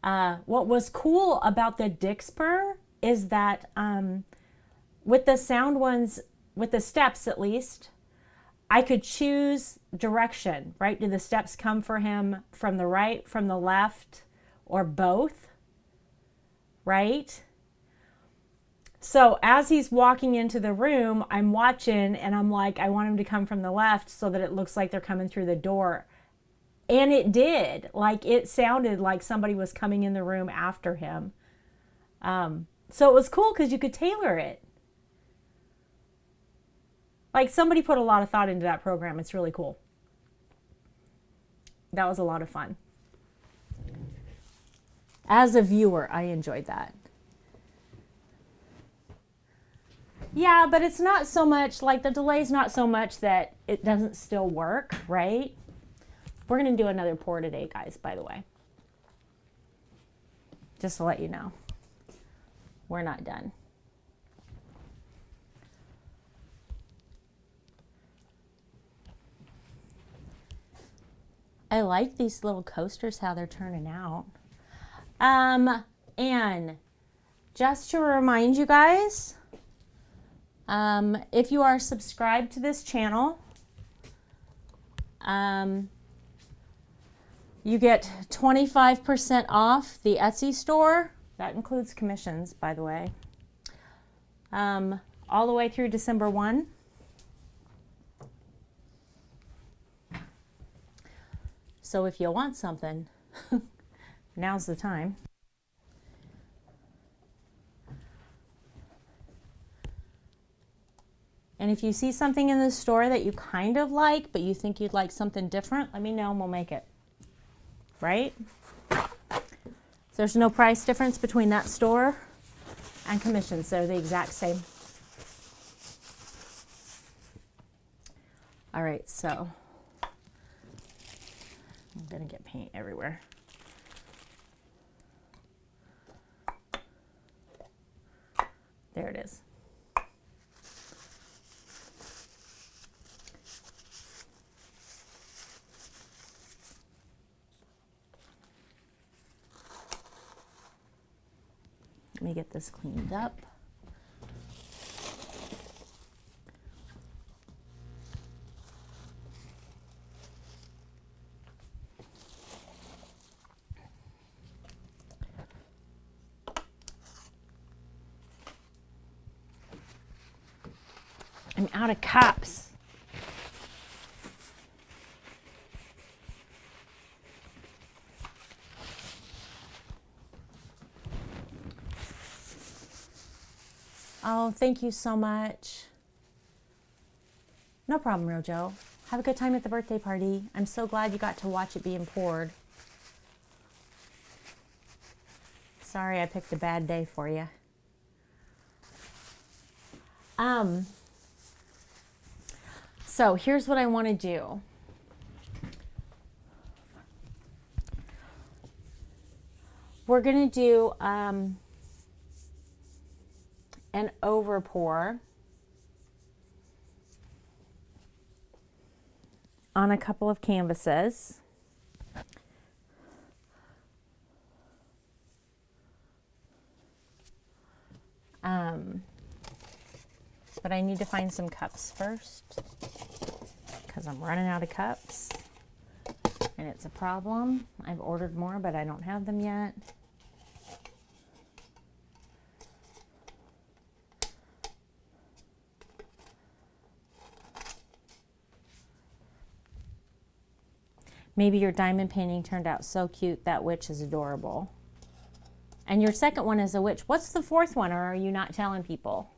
what was cool about the Dixper is that with the sound ones, with the steps at least, I could choose direction, right? Do the steps come for him from the right, from the left, or both, right? So as he's walking into the room, I'm watching and I'm like, I want him to come from the left so that it looks like they're coming through the door. And it did. Like it sounded like somebody was coming in the room after him. So it was cool because you could tailor it. Like somebody put a lot of thought into that program. It's really cool. That was a lot of fun. As a viewer, I enjoyed that. Yeah, but it's not so much, like the delay's not so much that it doesn't still work, right? We're going to do another pour today, guys, by the way. Just to let you know. We're not done. I like these little coasters, how they're turning out. And just to remind you guys, if you are subscribed to this channel, you get 25% off the Etsy store. That includes commissions, by the way. All the way through December 1. So if you want something, now's the time. And if you see something in the store that you kind of like, but you think you'd like something different, let me know and we'll make it. Right? There's no price difference between that store and commissions. They're the exact same. All right, so I'm gonna get paint everywhere. There it is. Let me get this cleaned up. I'm out of cups. Oh, thank you so much. No problem, Rojo. Have a good time at the birthday party. I'm so glad you got to watch it being poured. Sorry I picked a bad day for you. So here's what I want to do. We're going to do an over pour on a couple of canvases. But I need to find some cups first because I'm running out of cups and it's a problem. I've ordered more, but I don't have them yet. Maybe your diamond painting turned out so cute. That witch is adorable. And your second one is a witch. What's the fourth one, or are you not telling people?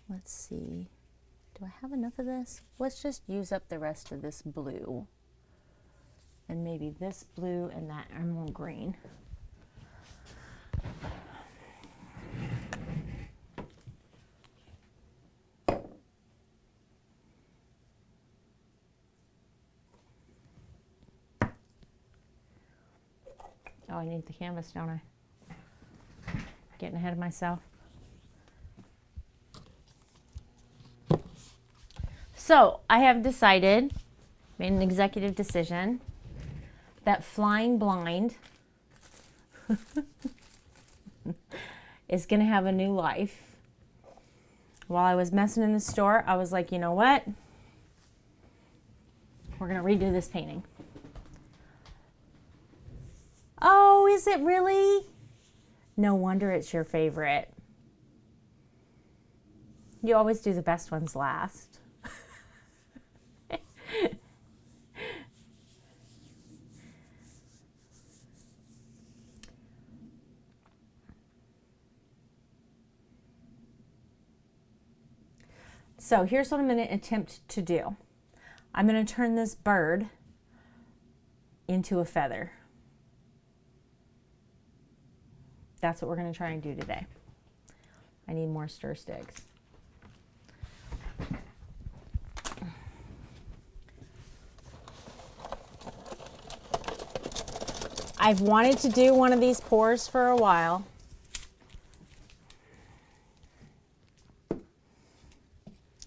Let's see. Do I have enough of this? Let's just use up the rest of this blue. And maybe this blue and that emerald green. Oh, I need the canvas, don't I? Getting ahead of myself. So I have decided, made an executive decision, that flying blind is going to have a new life. While I was messing in the store, I was like, you know what? We're going to redo this painting. Oh, is it really? No wonder it's your favorite. You always do the best ones last. So here's what I'm going to attempt to do. I'm going to turn this bird into a feather. That's what we're going to try and do today. I need more stir sticks. I've wanted to do one of these pours for a while.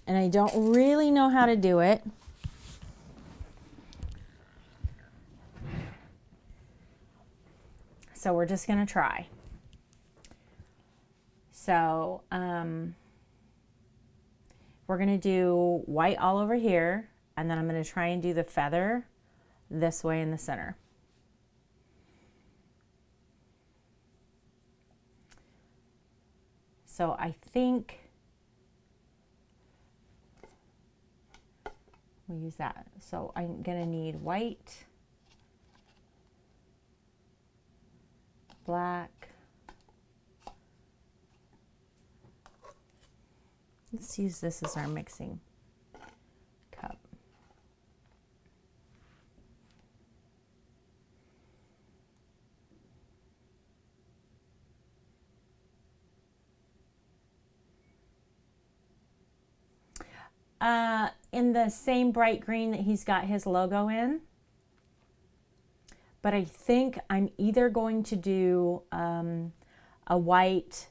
And I don't really know how to do it. So we're just going to try. So we're going to do white all over here, and then I'm going to try and do the feather this way in the center. So I think we'll use that. So I'm going to need white, black. Let's use this as our mixing cup. in the same bright green that he's got his logo in. But I think I'm either going to do a white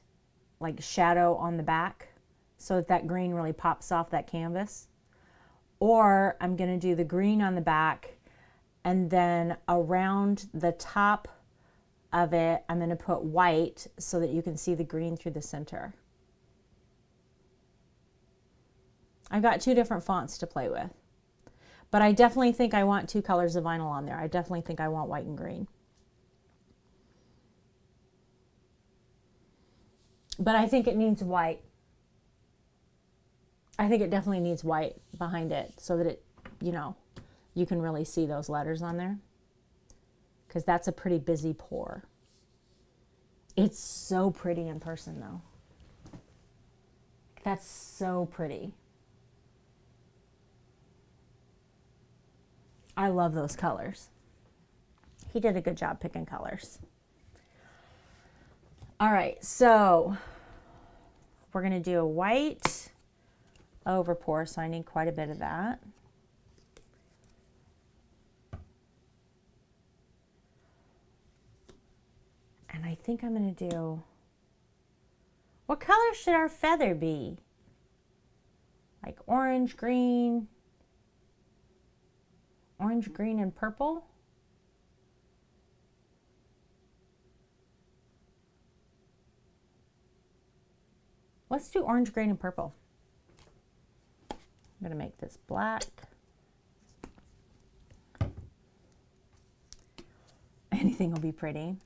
like shadow on the back so that green really pops off that canvas. Or I'm going to do the green on the back, and then around the top of it, I'm going to put white so that you can see the green through the center. I've got 2 different fonts to play with. But I definitely think I want 2 colors of vinyl on there. I definitely think I want white and green. But I think it needs white. I think it definitely needs white behind it so that it, you know, you can really see those letters on there. Because that's a pretty busy pour. It's so pretty in person though. That's so pretty. I love those colors. He did a good job picking colors. All right, so we're gonna do a white over pour, so I need quite a bit of that. And I think I'm gonna do, what color should our feather be? Like orange, green, and purple? Let's do orange, green, and purple. I'm gonna make this black. Anything will be pretty.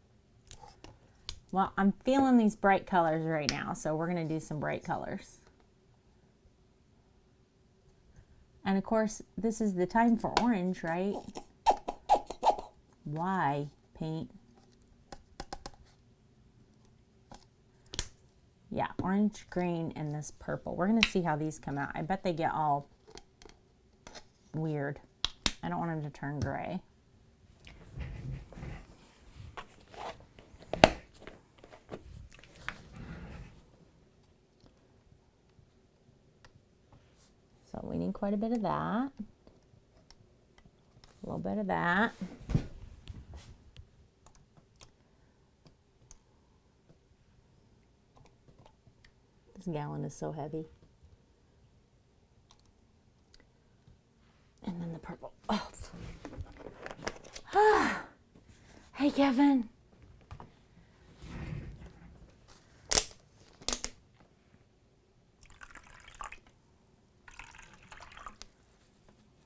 Well, I'm feeling these bright colors right now, so we're gonna do some bright colors. And of course, this is the time for orange, right? Why paint? Yeah, orange, green, and this purple. We're gonna see how these come out. I bet they get all weird. I don't want them to turn gray. So we need quite a bit of that. A little bit of that. This gallon is so heavy. And then the purple. Oh. Hey, Kevin.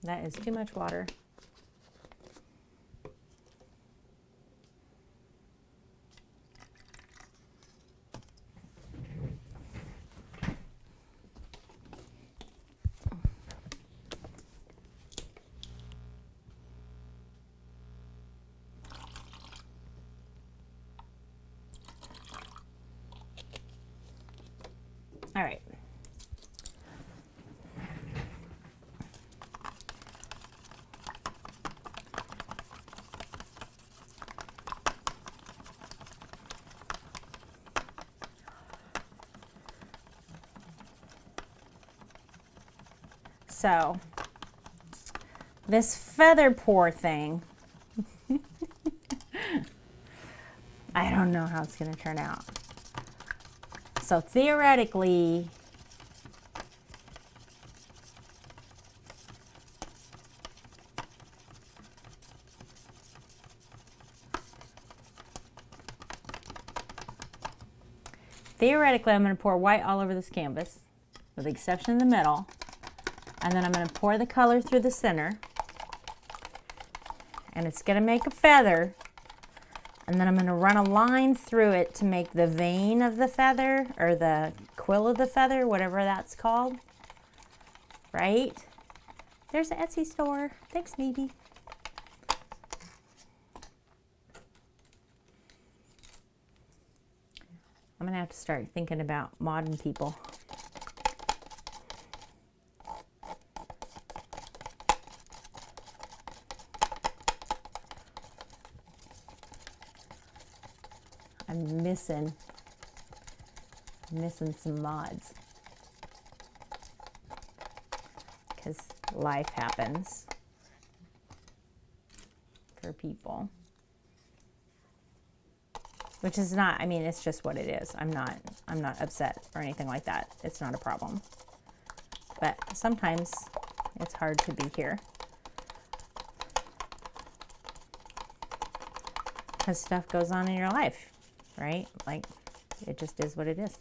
That is too much water. All right. So this feather pour thing, I don't know how it's going to turn out. So theoretically, I'm going to pour white all over this canvas, with the exception of the middle. And then I'm going to pour the color through the center. And it's going to make a feather. And then I'm going to run a line through it to make the vein of the feather, or the quill of the feather, whatever that's called. Right? There's an Etsy store. Thanks, maybe. I'm going to have to start thinking about modern people. I'm missing some mods, because life happens for people. Which is not, I mean, it's just what it is. I'm not upset or anything like that. It's not a problem. But sometimes it's hard to be here. Because stuff goes on in your life, right? Like, it just is what it is.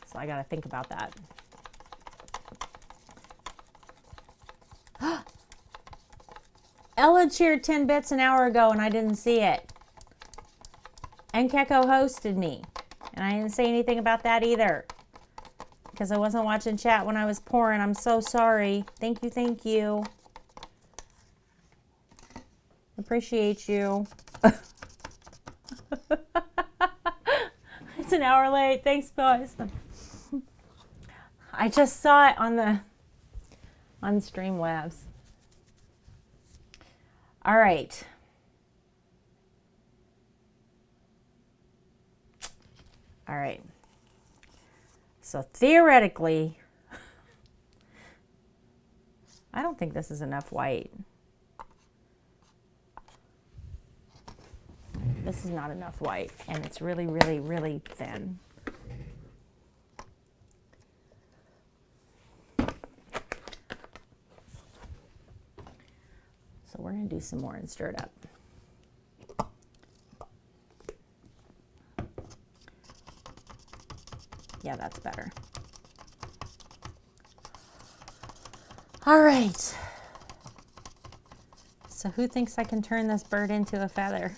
So I got to think about that. Ella cheered 10 bits an hour ago and I didn't see it. And Keko hosted me. And I didn't say anything about that either. Because I wasn't watching chat when I was pouring. I'm so sorry. Thank you, thank you. Appreciate you. It's an hour late. Thanks, guys. I just saw it on Streamlabs. All right. All right. So theoretically, I don't think this is enough white. This is not enough white, and it's really, really, really thin. So we're going to do some more and stir it up. Yeah, that's better. All right. So who thinks I can turn this bird into a feather?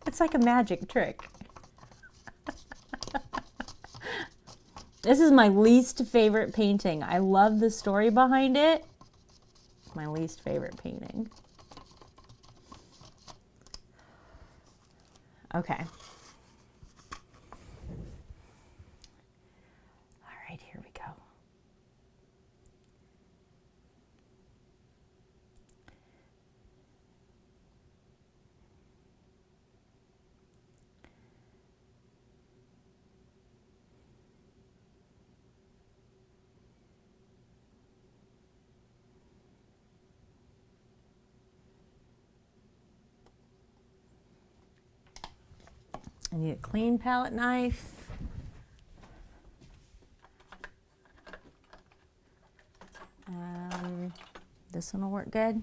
It's like a magic trick. This is my least favorite painting. I love the story behind it. My least favorite painting. Okay. All right, here we go. I need a clean palette knife. This one will work good.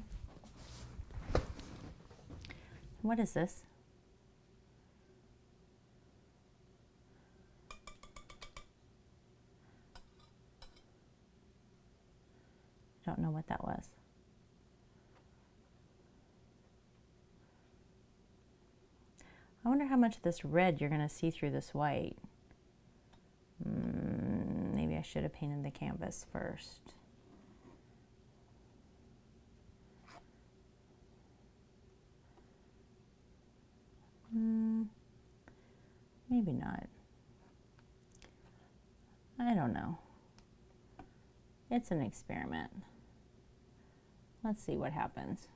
What is this? Don't know what that was. I wonder how much of this red you're going to see through this white. Maybe I should have painted the canvas first. Maybe not. I don't know. It's an experiment. Let's see what happens.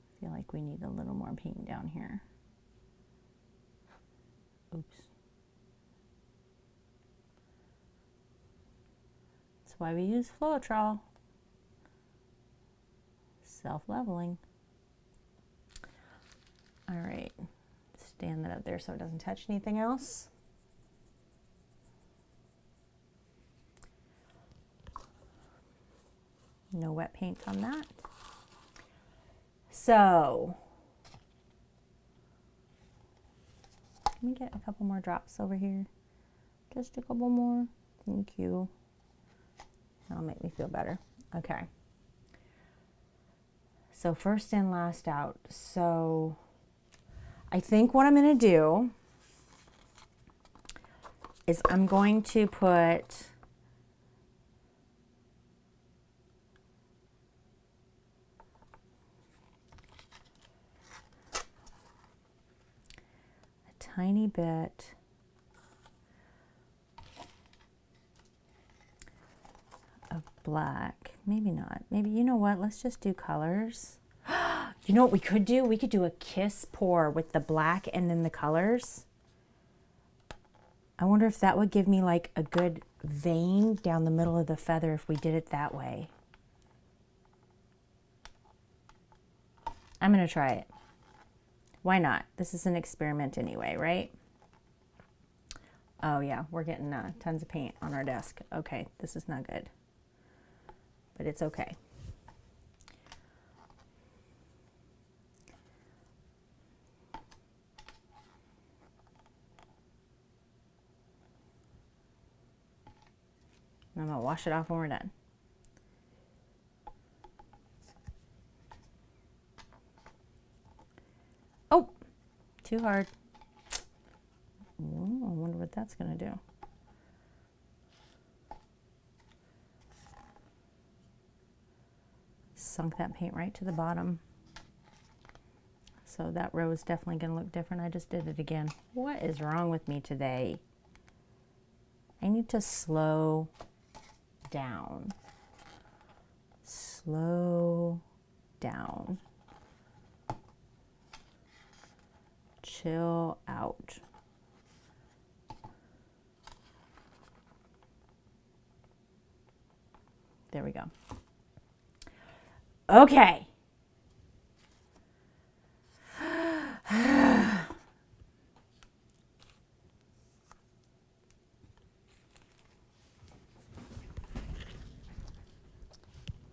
I feel like we need a little more paint down here. Oops. That's why we use Floetrol. Self-leveling. All right, stand that up there so it doesn't touch anything else. No wet paint on that. So, let me get a couple more drops over here. Just a couple more. Thank you. That'll make me feel better. Okay. So first in, last out. So I think what I'm going to do is I'm going to put a tiny bit black. Maybe not. Maybe, you know what? Let's just do colors. You know what we could do? We could do a kiss pour with the black and then the colors. I wonder if that would give me like a good vein down the middle of the feather if we did it that way. I'm going to try it. Why not? This is an experiment anyway, right? Oh yeah, we're getting tons of paint on our desk. Okay, this is not good, but it's okay. I'm gonna wash it off when we're done. Oh, too hard. Ooh, I wonder what that's gonna do. Sunk that paint right to the bottom. So that row is definitely gonna look different. I just did it again. What is wrong with me today? I need to slow down. Slow down. Chill out. There we go. Okay.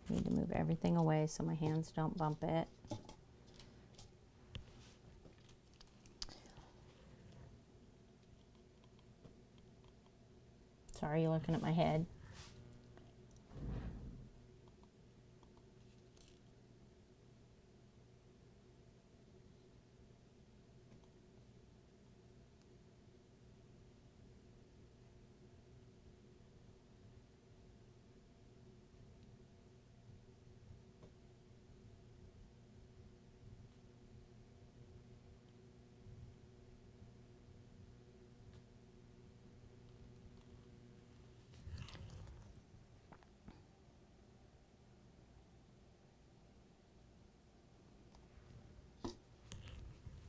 Need to move everything away so my hands don't bump it. Sorry, you're looking at my head.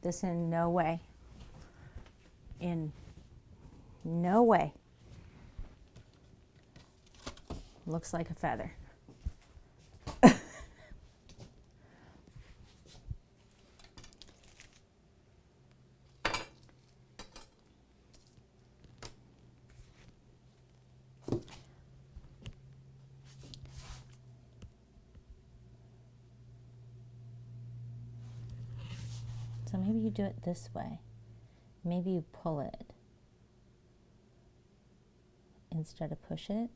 This in no way. In no way. Looks like a feather. So maybe you do it this way. Maybe you pull it instead of push it.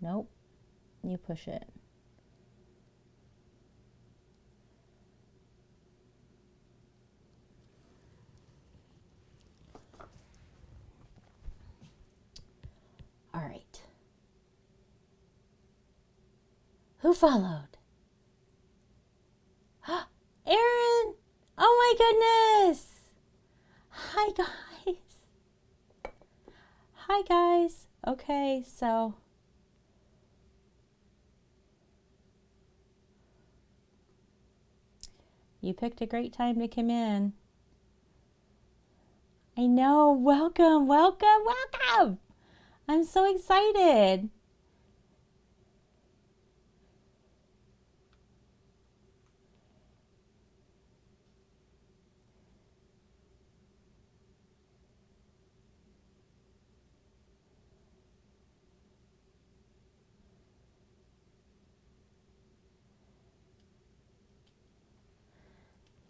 Nope, you push it. All right. Who followed? Aaron! Oh my goodness! Hi guys! Hi guys! Okay, so you picked a great time to come in. I know, welcome, welcome, welcome! I'm so excited.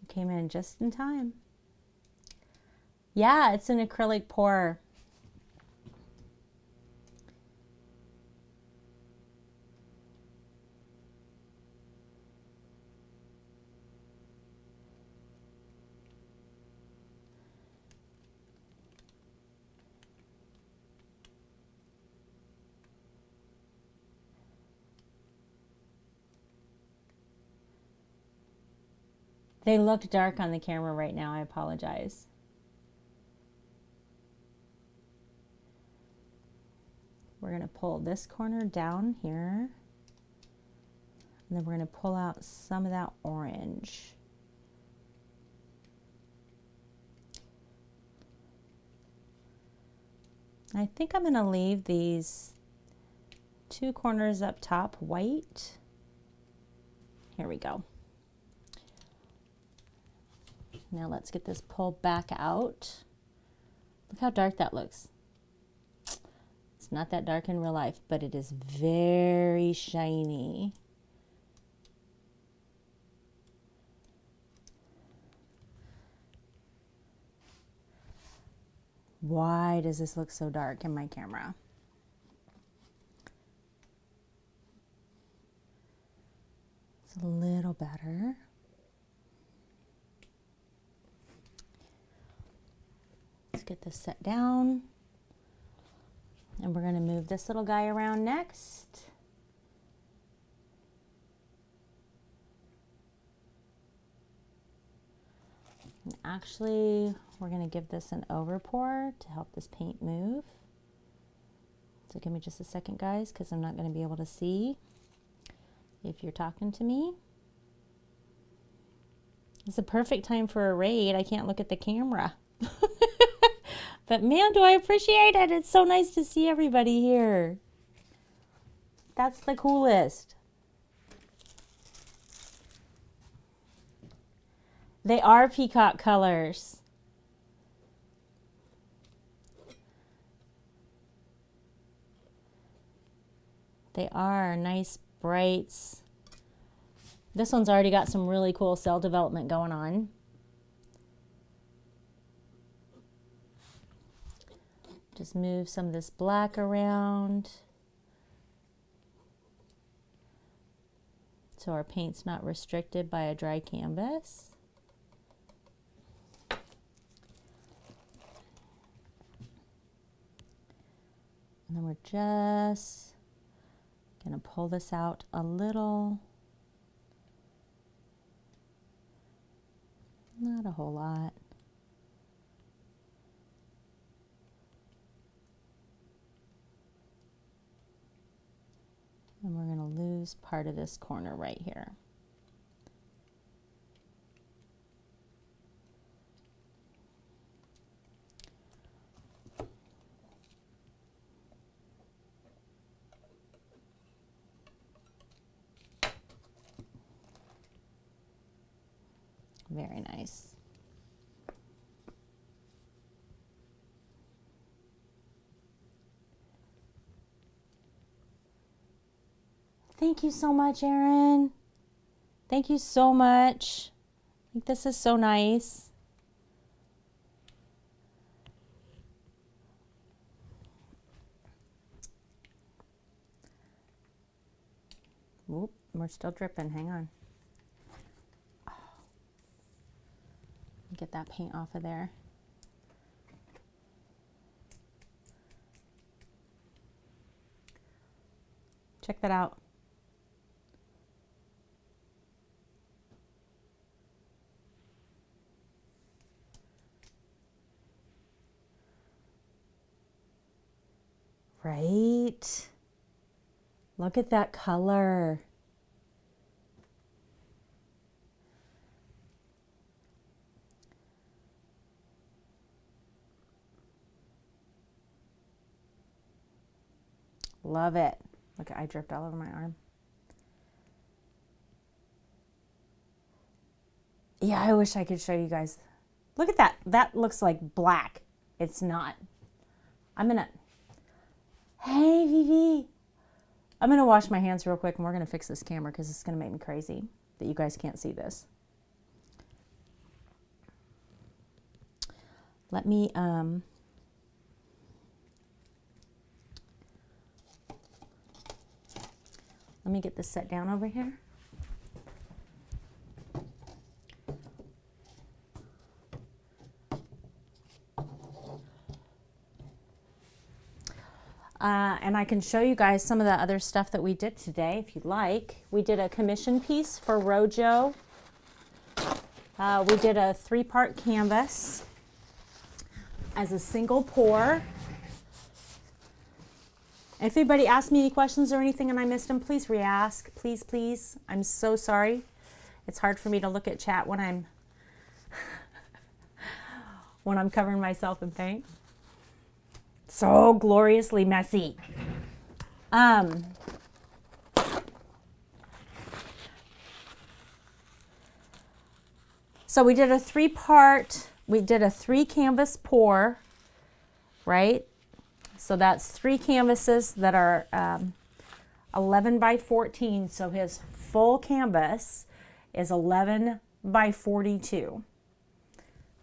Came in just in time. Yeah, it's an acrylic pour. They look dark on the camera right now. I apologize. we're going to pull this corner down here. And then we're going to pull out some of that orange. I think I'm going to leave these two corners up top white. Here we go. Now let's get this pulled back out. Look how dark that looks. It's not that dark in real life, but it is very shiny. Why does this look so dark in my camera? It's a little better. Let's get this set down. And we're going to move this little guy around next. And actually, we're going to give this an over pour to help this paint move. So give me just a second, guys, because I'm not going to be able to see if you're talking to me. It's a perfect time for a raid. I can't look at the camera. But man, do I appreciate it. It's so nice to see everybody here. That's the coolest. They are peacock colors. They are nice brights. This one's already got some really cool cell development going on. Just move some of this black around so our paint's not restricted by a dry canvas. And then we're just going to pull this out a little. Not a whole lot. And we're going to lose part of this corner right here. Very nice. Thank you so much, Erin. Thank you so much. I think this is so nice. Whoop, we're still dripping. Hang on. Get that paint off of there. Check that out. Right? Look at that color. Love it. Look, I dripped all over my arm. Yeah, I wish I could show you guys. Look at that. That looks like black. It's not. I'm gonna, hey Vivi. I'm gonna wash my hands real quick and we're gonna fix this camera because it's gonna make me crazy that you guys can't see this. Let me, let me get this set down over here. And I can show you guys some of the other stuff that we did today if you'd like. We did a commission piece for Rojo. We did a 3-part canvas as a single pour. If anybody asked me any questions or anything and I missed them, please re-ask. Please, please. I'm so sorry. It's hard for me to look at chat when I'm when I'm covering myself in paint. So gloriously messy. So we did a 3-part, we did a 3 canvas pour, right? So that's 3 canvases that are 11 by 14. So his full canvas is 11 by 42,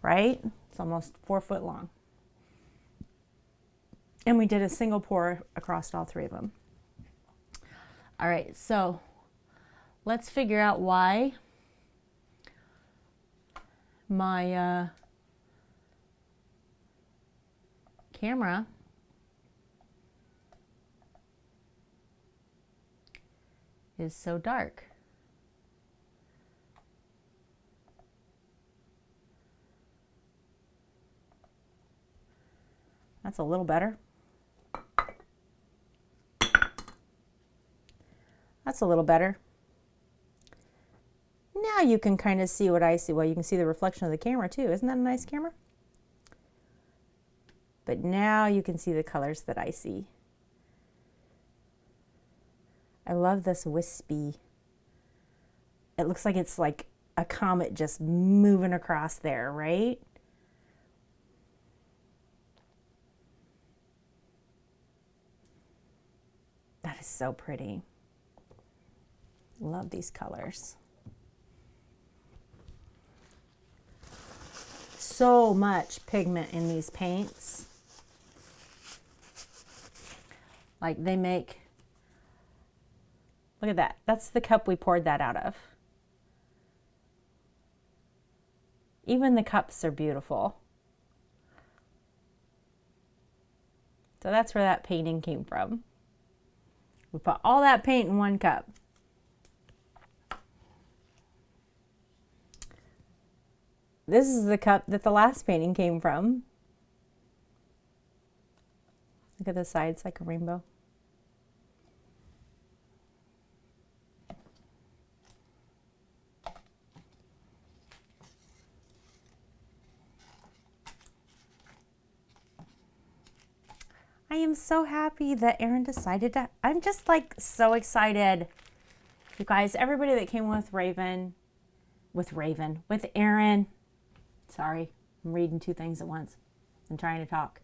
right? It's almost 4 foot long. And we did a single pour across all 3 of them. All right, so let's figure out why my camera is so dark. That's a little better. That's a little better. Now you can kind of see what I see. Well, you can see the reflection of the camera too. Isn't that a nice camera? But now you can see the colors that I see. I love this wispy. It looks like it's like a comet just moving across there, right? That is so pretty. Love these colors. So much pigment in these paints. Like they make, look at that. That's the cup we poured that out of. Even the cups are beautiful. So that's where that painting came from. We put all that paint in one cup. This is the cup that the last painting came from. Look at the sides like a rainbow. I am so happy that Erin decided to, I'm just like so excited. You guys, everybody that came with Erin. Sorry, I'm reading 2 things at once and trying to talk.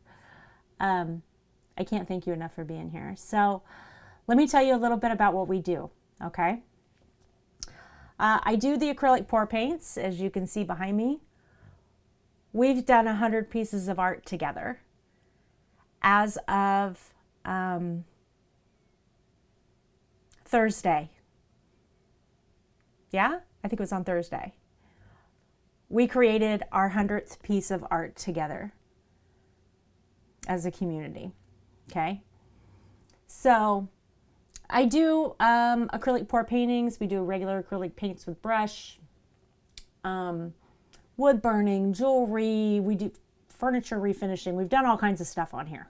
I can't thank you enough for being here. So let me tell you a little bit about what we do, okay? I do the acrylic pour paints, as you can see behind me. We've done 100 pieces of art together. As of Thursday. Yeah, I think it was on Thursday. We created our 100th piece of art together as a community, okay? So I do acrylic pour paintings. We do regular acrylic paints with brush, wood burning, jewelry. We do furniture refinishing. We've done all kinds of stuff on here.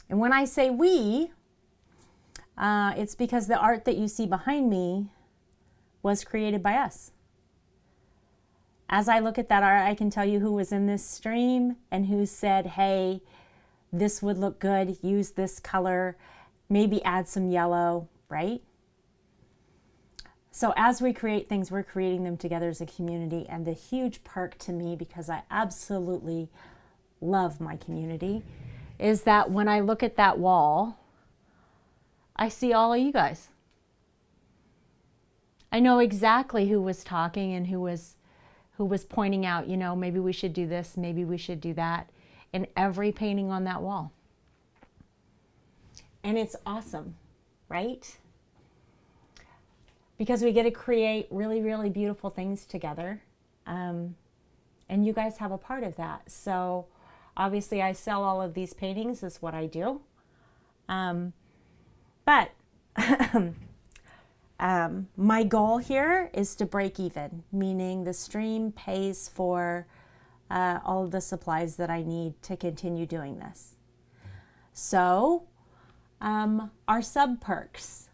And when I say we, it's because the art that you see behind me was created by us. As I look at that art, I can tell you who was in this stream and who said, hey, this would look good, use this color, maybe add some yellow, right? So as we create things, we're creating them together as a community, and the huge perk to me, because I absolutely love my community, is that when I look at that wall, I see all of you guys. I know exactly who was talking and who was pointing out, you know, maybe we should do this, maybe we should do that, in every painting on that wall. And it's awesome, right? Because we get to create really, really beautiful things together. And you guys have a part of that. So obviously I sell all of these paintings, is what I do. But my goal here is to break even, meaning the stream pays for all of the supplies that I need to continue doing this. So Our sub perks.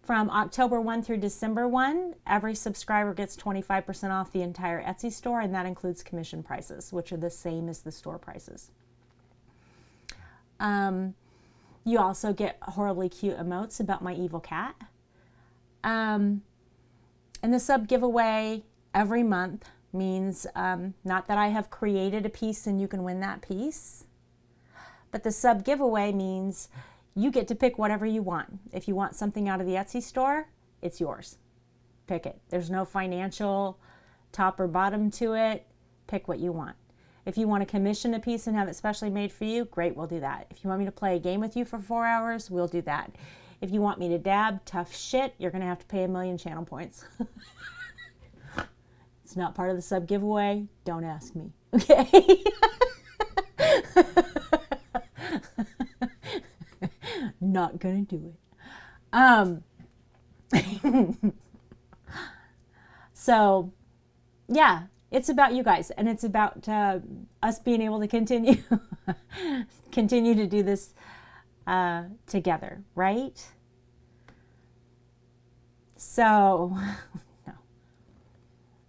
From October 1 through December 1, every subscriber gets 25% off the entire Etsy store, and that includes commission prices, which are the same as the store prices. You also get horribly cute emotes about my evil cat. And the sub giveaway every month means not that I have created a piece and you can win that piece, but the sub giveaway means you get to pick whatever you want. If you want something out of the Etsy store, it's yours. Pick it. There's no financial top or bottom to it. Pick what you want. If you want to commission a piece and have it specially made for you, great, we'll do that. If you want me to play a game with you for 4 hours, we'll do that. If you want me to dab tough shit, you're going to have to pay 1,000,000 channel points. It's not part of the sub giveaway. Don't ask me. Okay? Not gonna do it. So yeah, it's about you guys, and it's about us being able to continue to do this together, right? So no,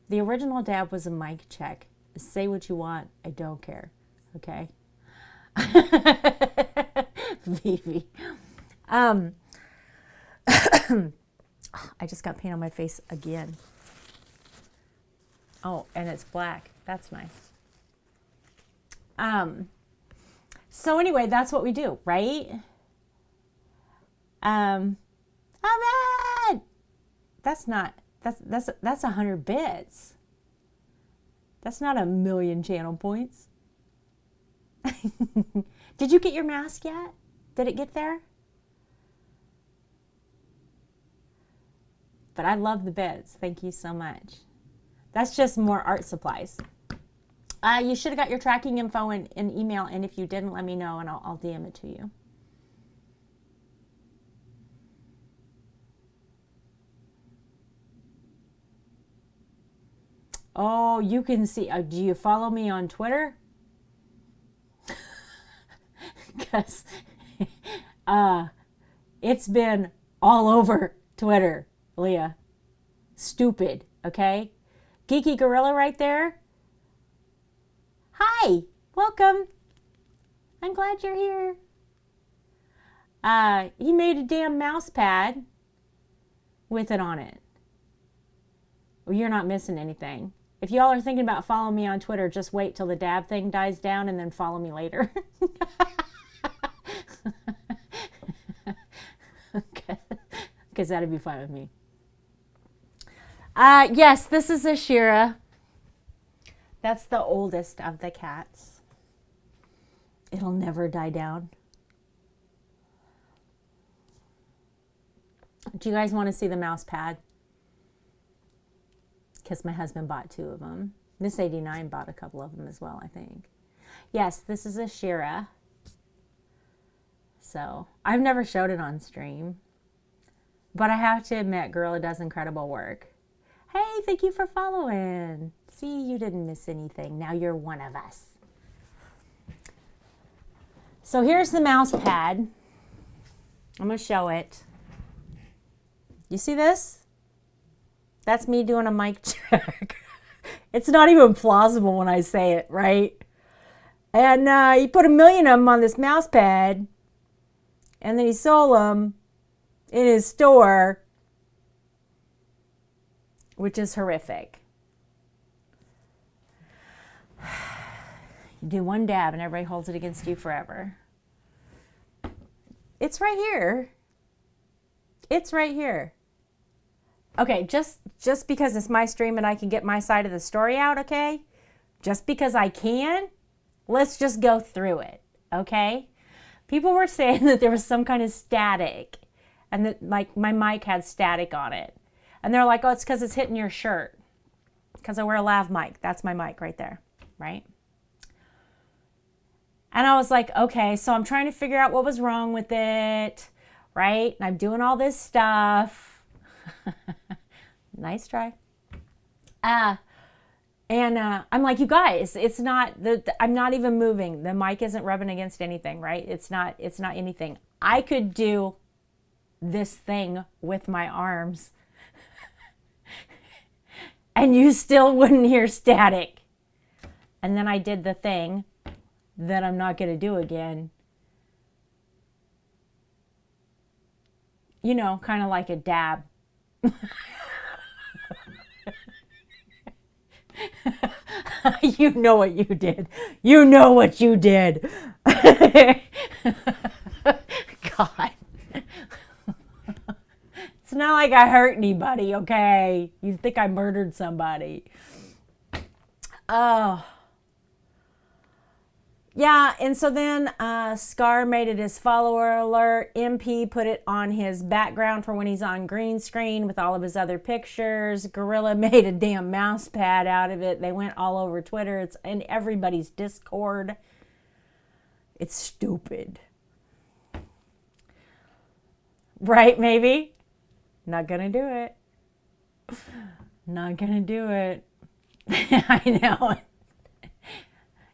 the original dab was a mic check. Say what you want, I don't care. Okay. Vivi. I just got paint on my face again. Oh, and it's black. That's nice. So anyway, that's what we do, right? Ahmed! That's 100 bits. That's not 1,000,000 channel points. Did you get your mask yet? Did it get there? But I love the bits. Thank you so much. That's just more art supplies. You should have got your tracking info in email, and if you didn't, let me know and I'll DM it to you. Oh, you can see. Do you follow me on Twitter? Because it's been all over Twitter, Leah. Stupid, okay? Geeky Gorilla right there. Hi, welcome. I'm glad you're here. He made a damn mouse pad with it on it. Well, you're not missing anything. If y'all are thinking about following me on Twitter, just wait till the dab thing dies down and then follow me later. Because that'd be fine with me. Yes, this is a Shira. That's the oldest of the cats. It'll never die down. Do you guys want to see the mouse pad? Because my husband bought 2 of them. Miss 89 bought a couple of them as well, I think. Yes, this is a Shira. So, I've never showed it on stream. But I have to admit, Gorilla does incredible work. Hey, thank you for following. See, you didn't miss anything. Now you're one of us. So here's the mouse pad. I'm going to show it. You see this? That's me doing a mic check. It's not even plausible when I say it, right? And he put 1,000,000 of them on this mouse pad. And then he sold them in his store, which is horrific. You do one dab and everybody holds it against you forever. It's right here. It's right here. Okay, just because it's my stream and I can get my side of the story out, okay? Just because I can, let's just go through it, okay? People were saying that there was some kind of static and that like my mic had static on it. And they're like, oh, it's because it's hitting your shirt. Because I wear a lav mic. That's my mic right there, right? And I was like, okay, so I'm trying to figure out what was wrong with it, right? And I'm doing all this stuff. Nice try. I'm like, you guys, it's not, I'm not even moving. The mic isn't rubbing against anything, right? It's not anything. I could do this thing with my arms and you still wouldn't hear static. And then I did the thing that I'm not going to do again. You know, kind of like a dab. You know what you did. You know what you did. God. It's not like I hurt anybody, okay? You think I murdered somebody. Oh. Yeah, and so then Scar made it his follower alert. MP put it on his background for when he's on green screen with all of his other pictures. Gorilla made a damn mouse pad out of it. They went all over Twitter. It's in everybody's Discord. It's stupid. Right, maybe? Not gonna do it. Not gonna do it. I know.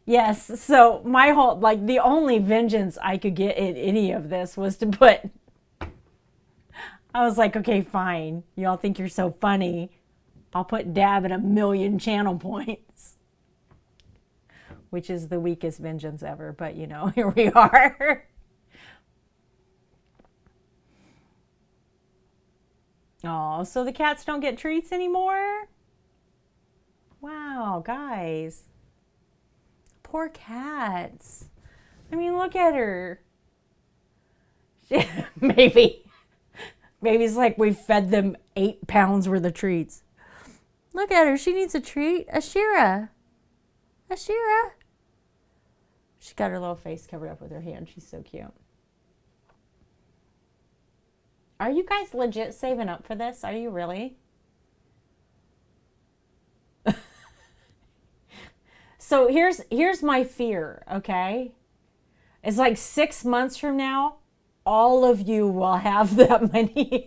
Yes, so my whole, like, the only vengeance I could get in any of this was to put, I was like, okay, fine. Y'all think you're so funny. I'll put dab at 1,000,000 channel points. Which is the weakest vengeance ever, but you know, here we are. Oh, so the cats don't get treats anymore? Wow, guys. Poor cats. I mean, look at her. Maybe it's like we fed them 8 pounds worth of treats. Look at her. She needs a treat. Ashira. Ashira. She got her little face covered up with her hand. She's so cute. Are you guys legit saving up for this? Are you really? So here's my fear, okay? It's like 6 months from now, all of you will have that money.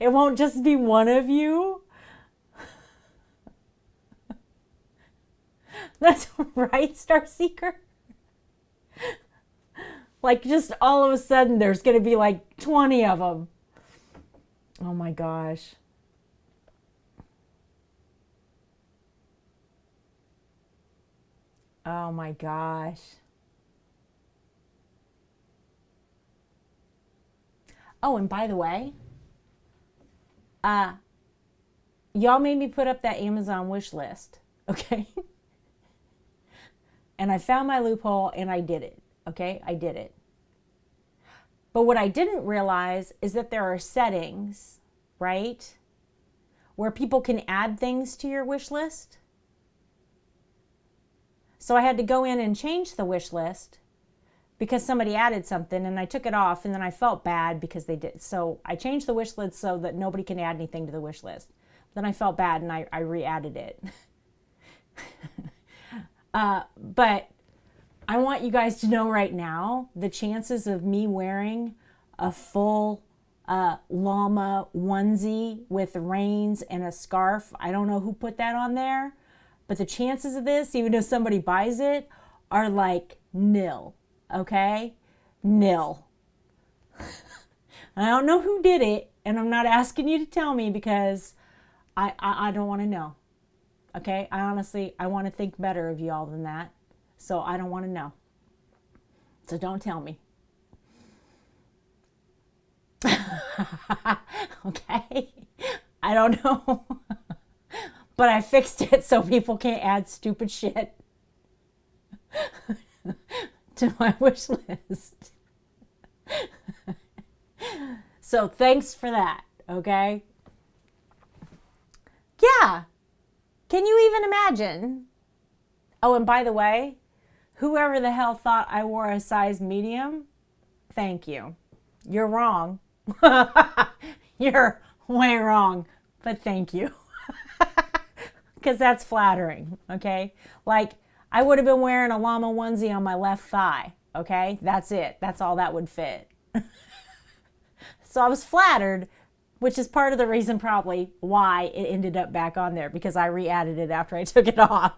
It won't just be one of you. That's right, Starseeker. Like, just all of a sudden, there's going to be like 20 of them. Oh my gosh. Oh my gosh. Oh, and by the way, y'all made me put up that Amazon wish list, okay? And I found my loophole and I did it, okay? I did it. But what I didn't realize is that there are settings, right? Where people can add things to your wish list. So I had to go in and change the wish list because somebody added something and I took it off and then I felt bad because they did. So I changed the wish list so that nobody can add anything to the wish list. Then I felt bad and I re-added it. But I want you guys to know right now, the chances of me wearing a full llama onesie with reins and a scarf, I don't know who put that on there. But the chances of this, even if somebody buys it, are like nil, okay? Nil. I don't know who did it, and I'm not asking you to tell me because I don't want to know, okay? I want to think better of y'all than that, so I don't want to know. So don't tell me. Okay? I don't know. But I fixed it so people can't add stupid shit to my wish list. So thanks for that, okay? Yeah. Can you even imagine? Oh, and by the way, whoever the hell thought I wore a size medium, thank you. You're wrong. You're way wrong, but thank you. Because that's flattering, okay? Like, I would have been wearing a llama onesie on my left thigh, okay? That's it. That's all that would fit. So I was flattered, which is part of the reason probably why it ended up back on there, because I re-added it after I took it off.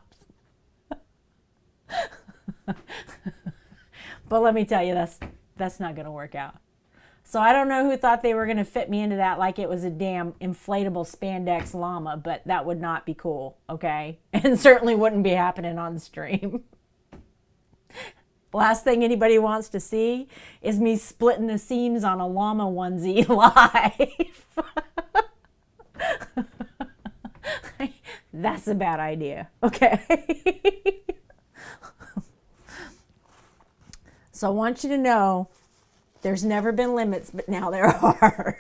But let me tell you, that's not going to work out. So I don't know who thought they were going to fit me into that like it was a damn inflatable spandex llama, but that would not be cool, okay? And certainly wouldn't be happening on the stream. Last thing anybody wants to see is me splitting the seams on a llama onesie live. That's a bad idea, okay? So I want you to know there's never been limits, but now there are.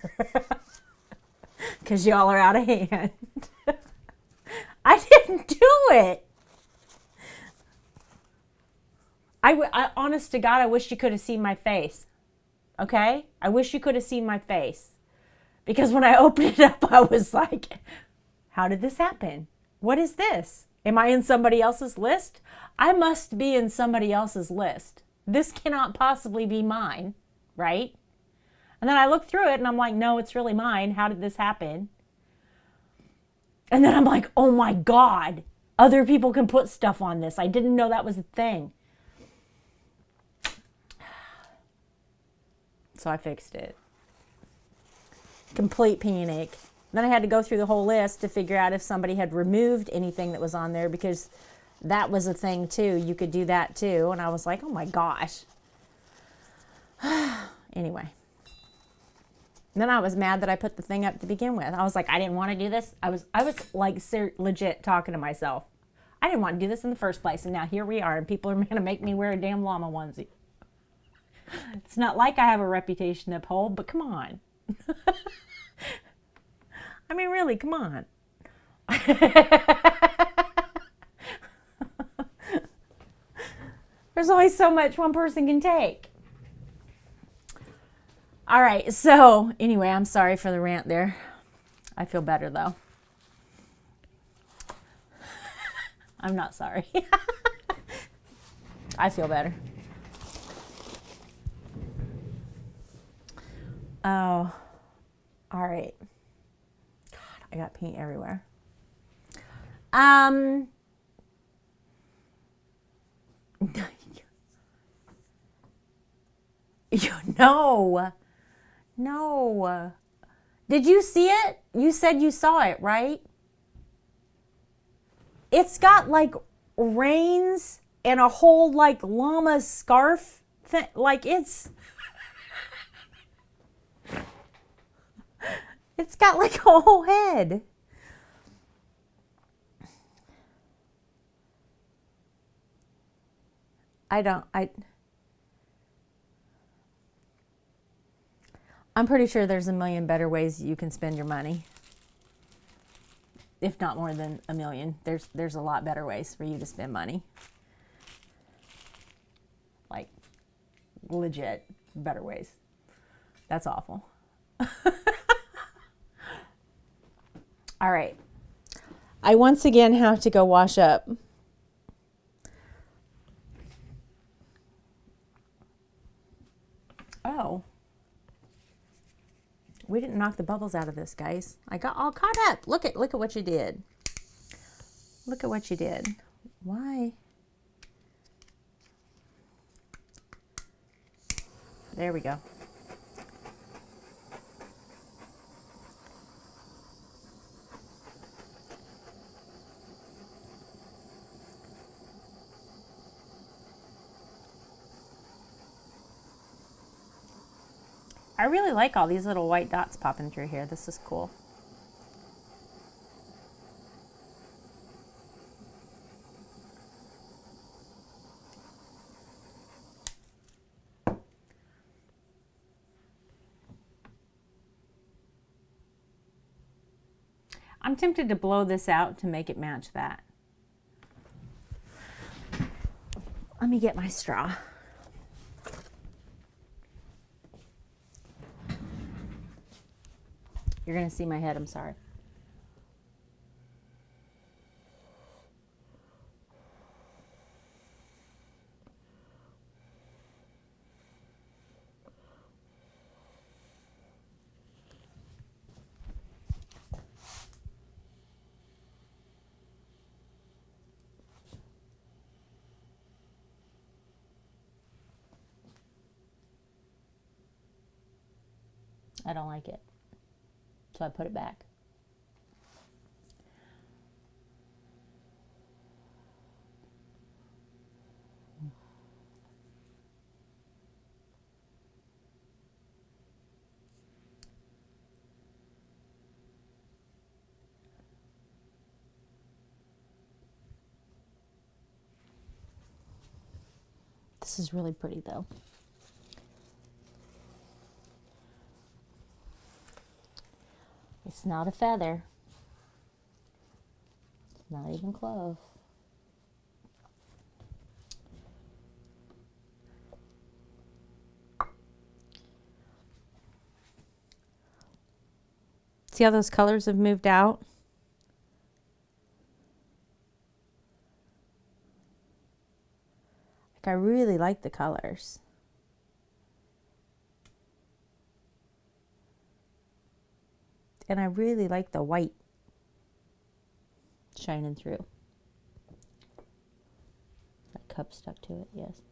Because y'all are out of hand. I didn't do it. I honest to God, I wish you could have seen my face. Okay? I wish you could have seen my face. Because when I opened it up, I was like, how did this happen? What is this? Am I in somebody else's list? I must be in somebody else's list. This cannot possibly be mine, right? And then I looked through it and I'm like, no, it's really mine. How did this happen? And then I'm like, oh my God, other people can put stuff on this. I didn't know that was a thing. So I fixed it. Complete panic. Then I had to go through the whole list to figure out if somebody had removed anything that was on there, because that was a thing too. You could do that too. And I was like, oh my gosh. Anyway. Then I was mad that I put the thing up to begin with. I was like, I didn't want to do this. I was like legit talking to myself. I didn't want to do this in the first place. And now here we are, and people are going to make me wear a damn llama onesie. It's not like I have a reputation to uphold, but come on. I mean, really, come on. There's only so much one person can take. All right, so anyway, I'm sorry for the rant there. I feel better though. I'm not sorry. I feel better. Oh, all right. God, I got paint everywhere. No. Did you see it? You said you saw it, right? It's got like reins and a whole like llama scarf thing. Like it's got like a whole head. I'm pretty sure there's a million better ways you can spend your money. If not more than a million. There's a lot better ways for you to spend money. Like, legit better ways. That's awful. All right. I once again have to go wash up. Oh. We didn't knock the bubbles out of this, guys. I got all caught up. Look at what you did. Look at what you did. Why? There we go. I really like all these little white dots popping through here. This is cool. I'm tempted to blow this out to make it match that. Let me get my straw. You're going to see my head, I'm sorry. I don't like it. So I put it back. This is really pretty though. It's not a feather. It's not even close. See how those colors have moved out? Like, I really like the colors. And I really like the white shining through. That cup stuck to it, yes.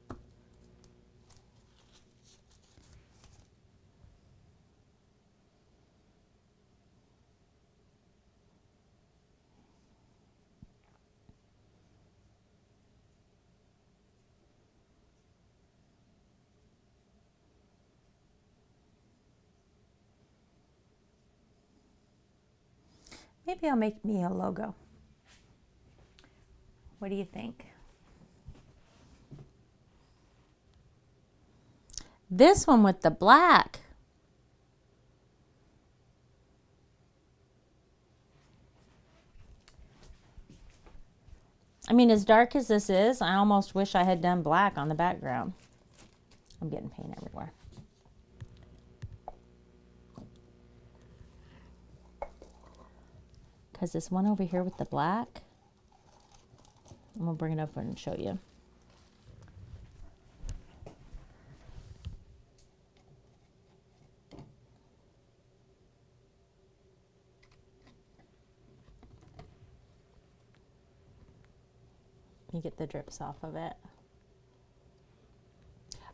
Maybe I'll make me a logo. What do you think? This one with the black. I mean, as dark as this is, I almost wish I had done black on the background. I'm getting paint everywhere. Because this one over here with the black, I'm going to bring it over and show you. You get the drips off of it.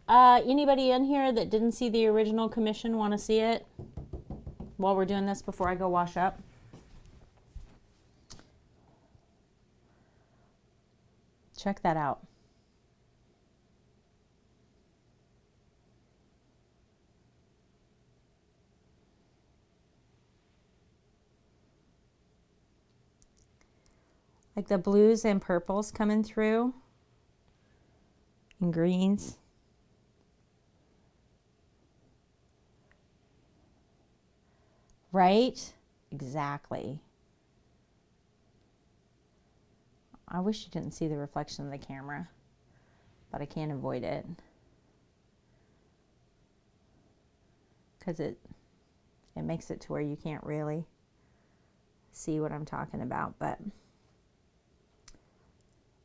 Anybody in here that didn't see the original commission want to see it while we're doing this before I go wash up? Check that out. Like the blues and purples coming through and greens. Right? Exactly. I wish you didn't see the reflection of the camera, but I can't avoid it. Because it makes it to where you can't really see what I'm talking about. But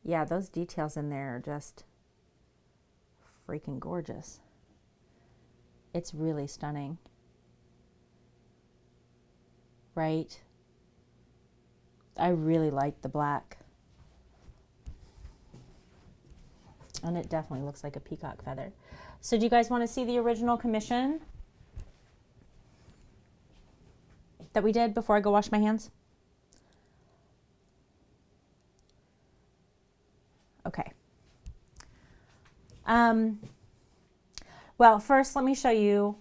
yeah, those details in there are just freaking gorgeous. It's really stunning. Right? I really like the black. And it definitely looks like a peacock feather. So do you guys want to see the original commission that we did before I go wash my hands? Okay. Well, first let me show you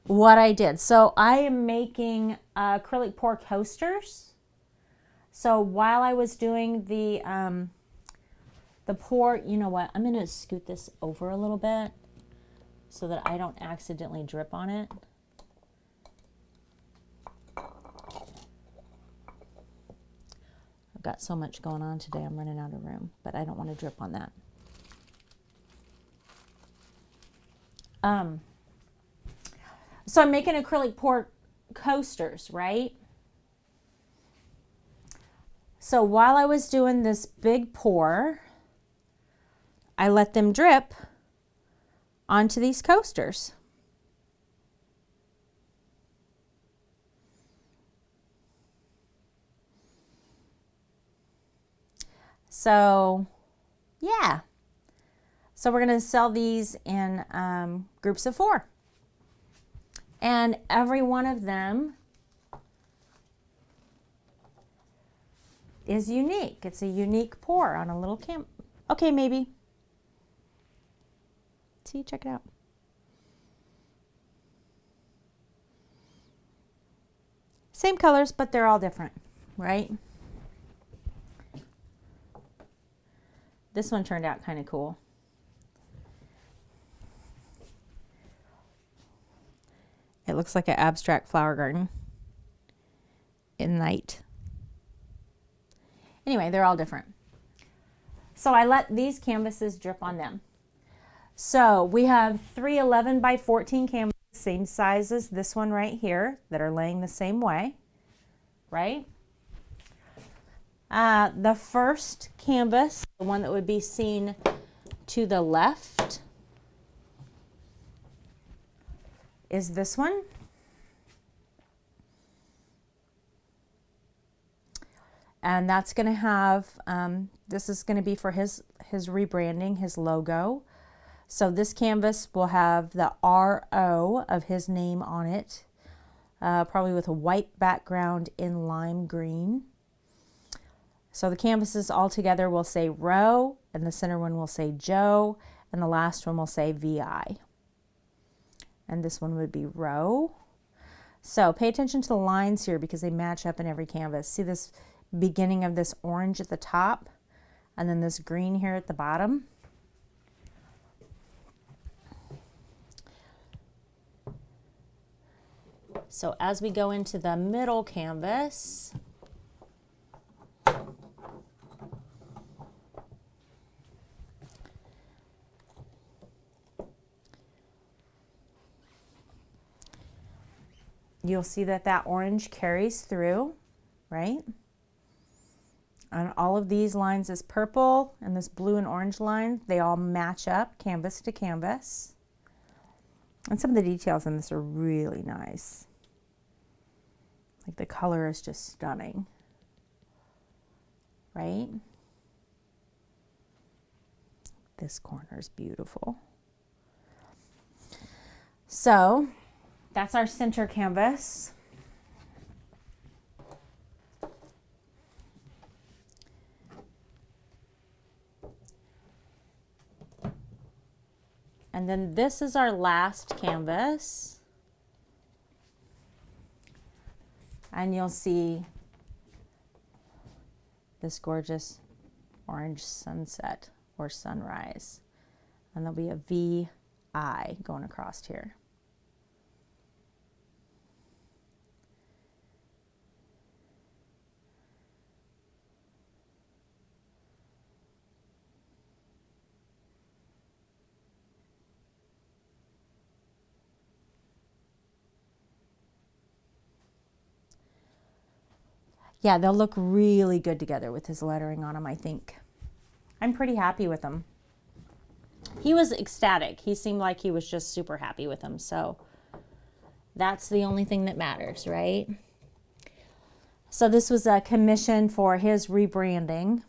what I did. So I am making acrylic pour coasters. So while I was doing the pour, you know what, I'm going to scoot this over a little bit so that I don't accidentally drip on it. I've got so much going on today, I'm running out of room, but I don't want to drip on that. So I'm making acrylic pour coasters, right? So while I was doing this big pour, I let them drip onto these coasters. So, yeah. So we're going to sell these in groups of 4. And every one of them is unique. It's a unique pour on a little cam. Okay, maybe. See, check it out. Same colors, but they're all different, right? This one turned out kind of cool. It looks like an abstract flower garden in night. Anyway, they're all different. So I let these canvases drip on them. So we have 3 11 by 14 canvases, same size as this one right here, that are laying the same way, right? The first canvas, the one that would be seen to the left, is this one. And that's going to have, this is going to be for his rebranding, his logo. So this canvas will have the RO of his name on it, probably with a white background in lime green. So the canvases all together will say Ro, and the center one will say Joe, and the last one will say VI. And this one would be Ro. So pay attention to the lines here because they match up in every canvas. See this beginning of this orange at the top, and then this green here at the bottom. So as we go into the middle canvas, you'll see that that orange carries through, right? And all of these lines is purple, and this blue and orange line, they all match up canvas to canvas. And some of the details in this are really nice. Like the color is just stunning, right? This corner is beautiful. So that's our center canvas. And then this is our last canvas. And you'll see this gorgeous orange sunset or sunrise. And there'll be a VI going across here. Yeah, they'll look really good together with his lettering on them, I think. I'm pretty happy with them. He was ecstatic. He seemed like he was just super happy with them. So that's the only thing that matters, right? So this was a commission for his rebranding.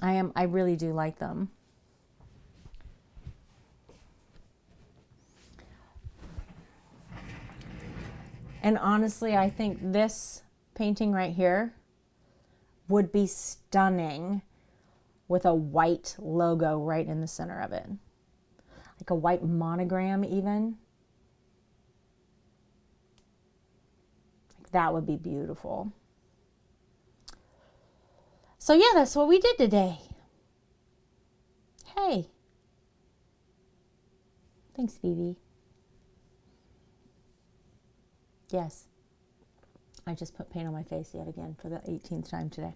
I really do like them. And honestly, I think this painting right here would be stunning with a white logo right in the center of it. Like a white monogram even. Like that would be beautiful. So yeah, that's what we did today. Hey. Thanks, Vivi. Yes, I just put paint on my face yet again for the 18th time today.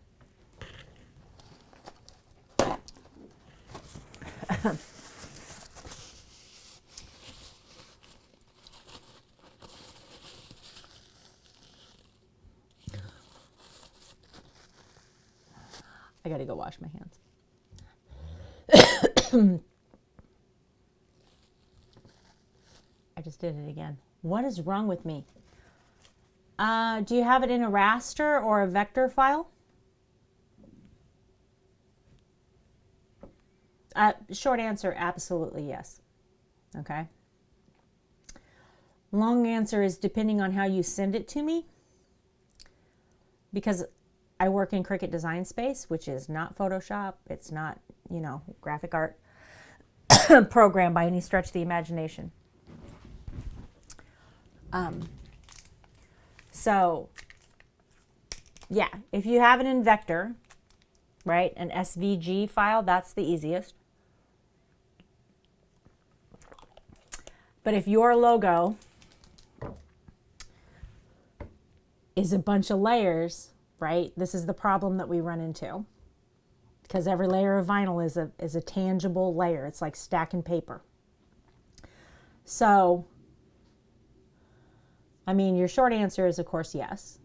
I gotta go wash my hands. I just did it again. What is wrong with me? Do you have it in a raster or a vector file? Short answer, absolutely yes. Okay. Long answer is depending on how you send it to me, because I work in Cricut Design Space, which is not Photoshop. It's not, graphic art program by any stretch of the imagination. So, yeah, if you have it in vector, right, an SVG file, that's the easiest. But if your logo is a bunch of layers, right, this is the problem that we run into. Because every layer of vinyl is a tangible layer. It's like stacking paper. So, I mean, your short answer is, of course, yes.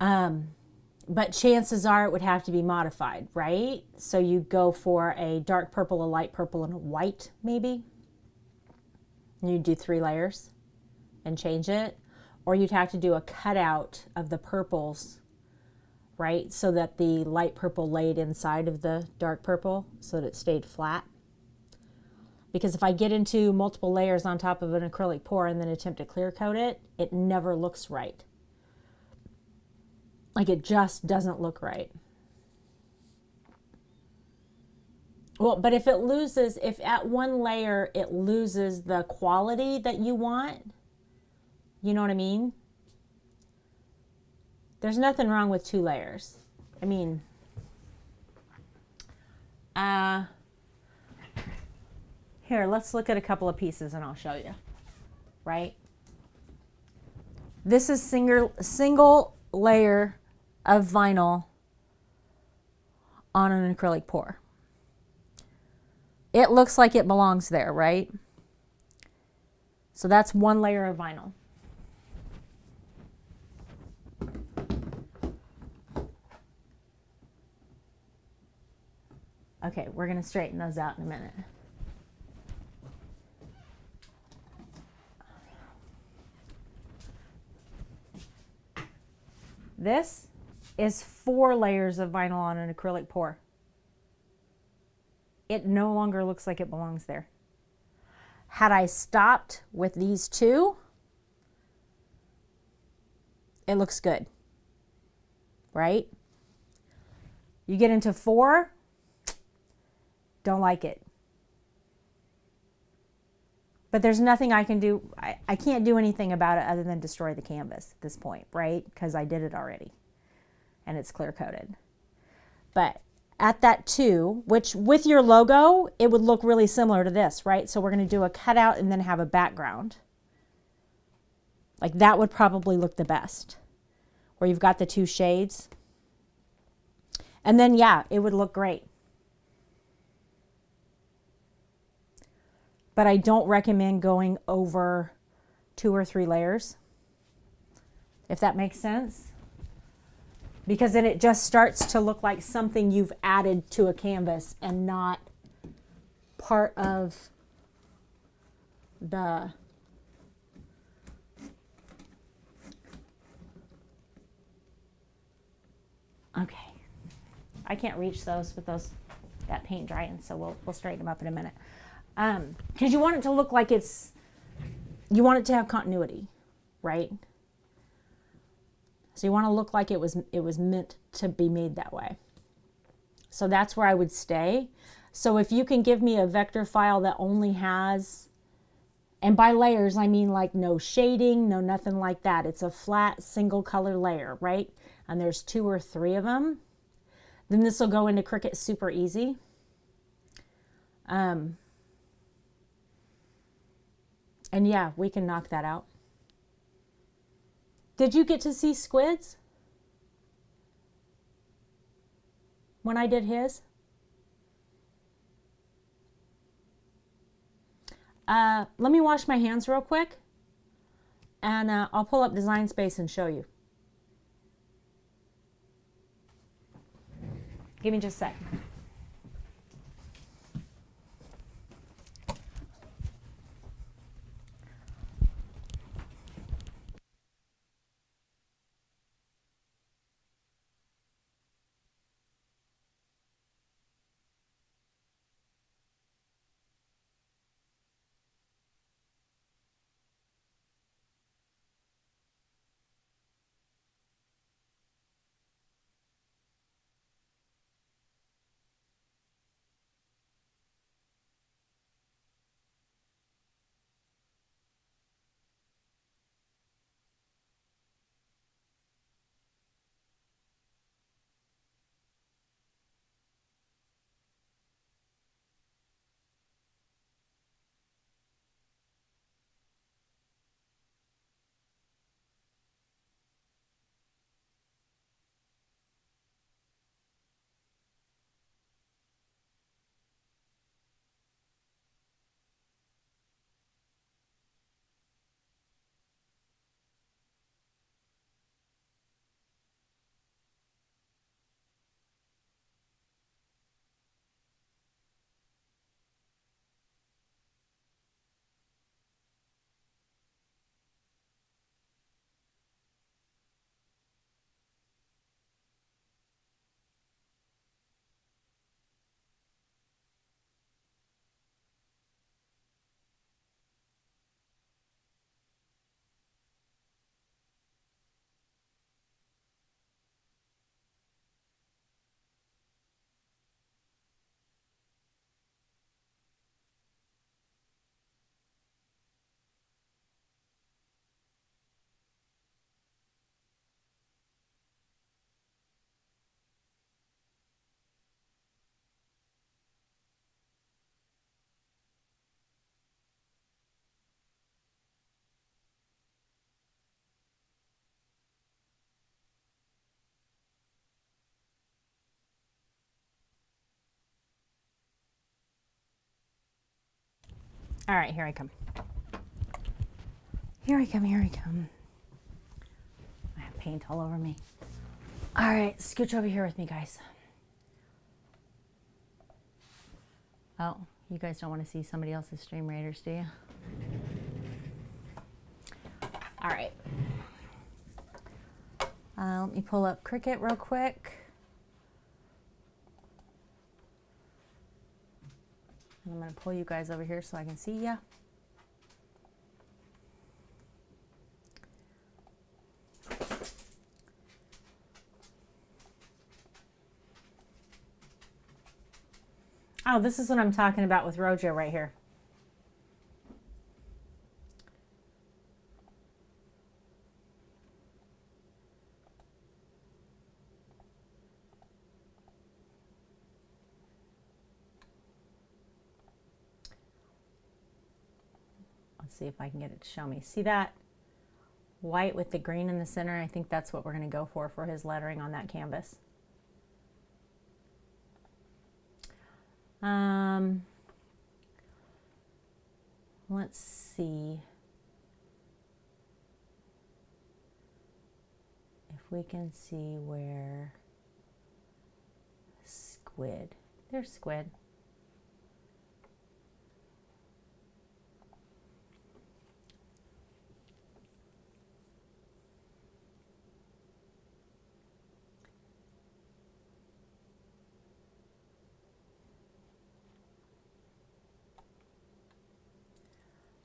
But chances are it would have to be modified, right? So you go for a dark purple, a light purple, and a white, maybe. You do 3 layers and change it. Or you'd have to do a cutout of the purples, right? So that the light purple laid inside of the dark purple so that it stayed flat. Because if I get into multiple layers on top of an acrylic pour and then attempt to clear coat it, it never looks right. Like, it just doesn't look right. Well, but if at one layer it loses the quality that you want, you know what I mean? There's nothing wrong with 2 layers. I mean, here, let's look at a couple of pieces and I'll show you, right? This is single layer of vinyl on an acrylic pour. It looks like it belongs there, right? So that's 1 layer of vinyl. Okay, we're going to straighten those out in a minute. This is 4 layers of vinyl on an acrylic pour. It no longer looks like it belongs there. Had I stopped with these 2, it looks good, right? You get into 4, don't like it. But there's nothing I can do. I can't do anything about it other than destroy the canvas at this point, right? Because I did it already and it's clear coated. But at that 2, which with your logo, it would look really similar to this, right? So we're going to do a cutout and then have a background. Like, that would probably look the best, where you've got the 2 shades. And then, yeah, it would look great. But I don't recommend going over 2 or 3 layers, if that makes sense. Because then it just starts to look like something you've added to a canvas and not part of the okay. I can't reach those with that paint drying, so we'll straighten them up in a minute. Because you want it to look like you want it to have continuity, right? So you want to look like it was meant to be made that way. So that's where I would stay. So if you can give me a vector file that only has, and by layers I mean like no shading, no nothing like that. It's a flat single color layer, right? And there's 2 or 3 of them. Then this will go into Cricut super easy. And yeah, we can knock that out. Did you get to see Squid's when I did his? Let me wash my hands real quick, and I'll pull up Design Space and show you. Give me just a sec. All right, here I come. Here I come, here I come. I have paint all over me. All right, scooch over here with me, guys. Oh, you guys don't want to see somebody else's Stream Raiders, do you? All right. Let me pull up Cricut real quick. And I'm going to pull you guys over here so I can see ya. Oh, this is what I'm talking about with Rojo right here. Let's see if I can get it to show me. See that white with the green in the center? I think that's what we're going to go for his lettering on that canvas. Let's see if we can see where squid. There's squid.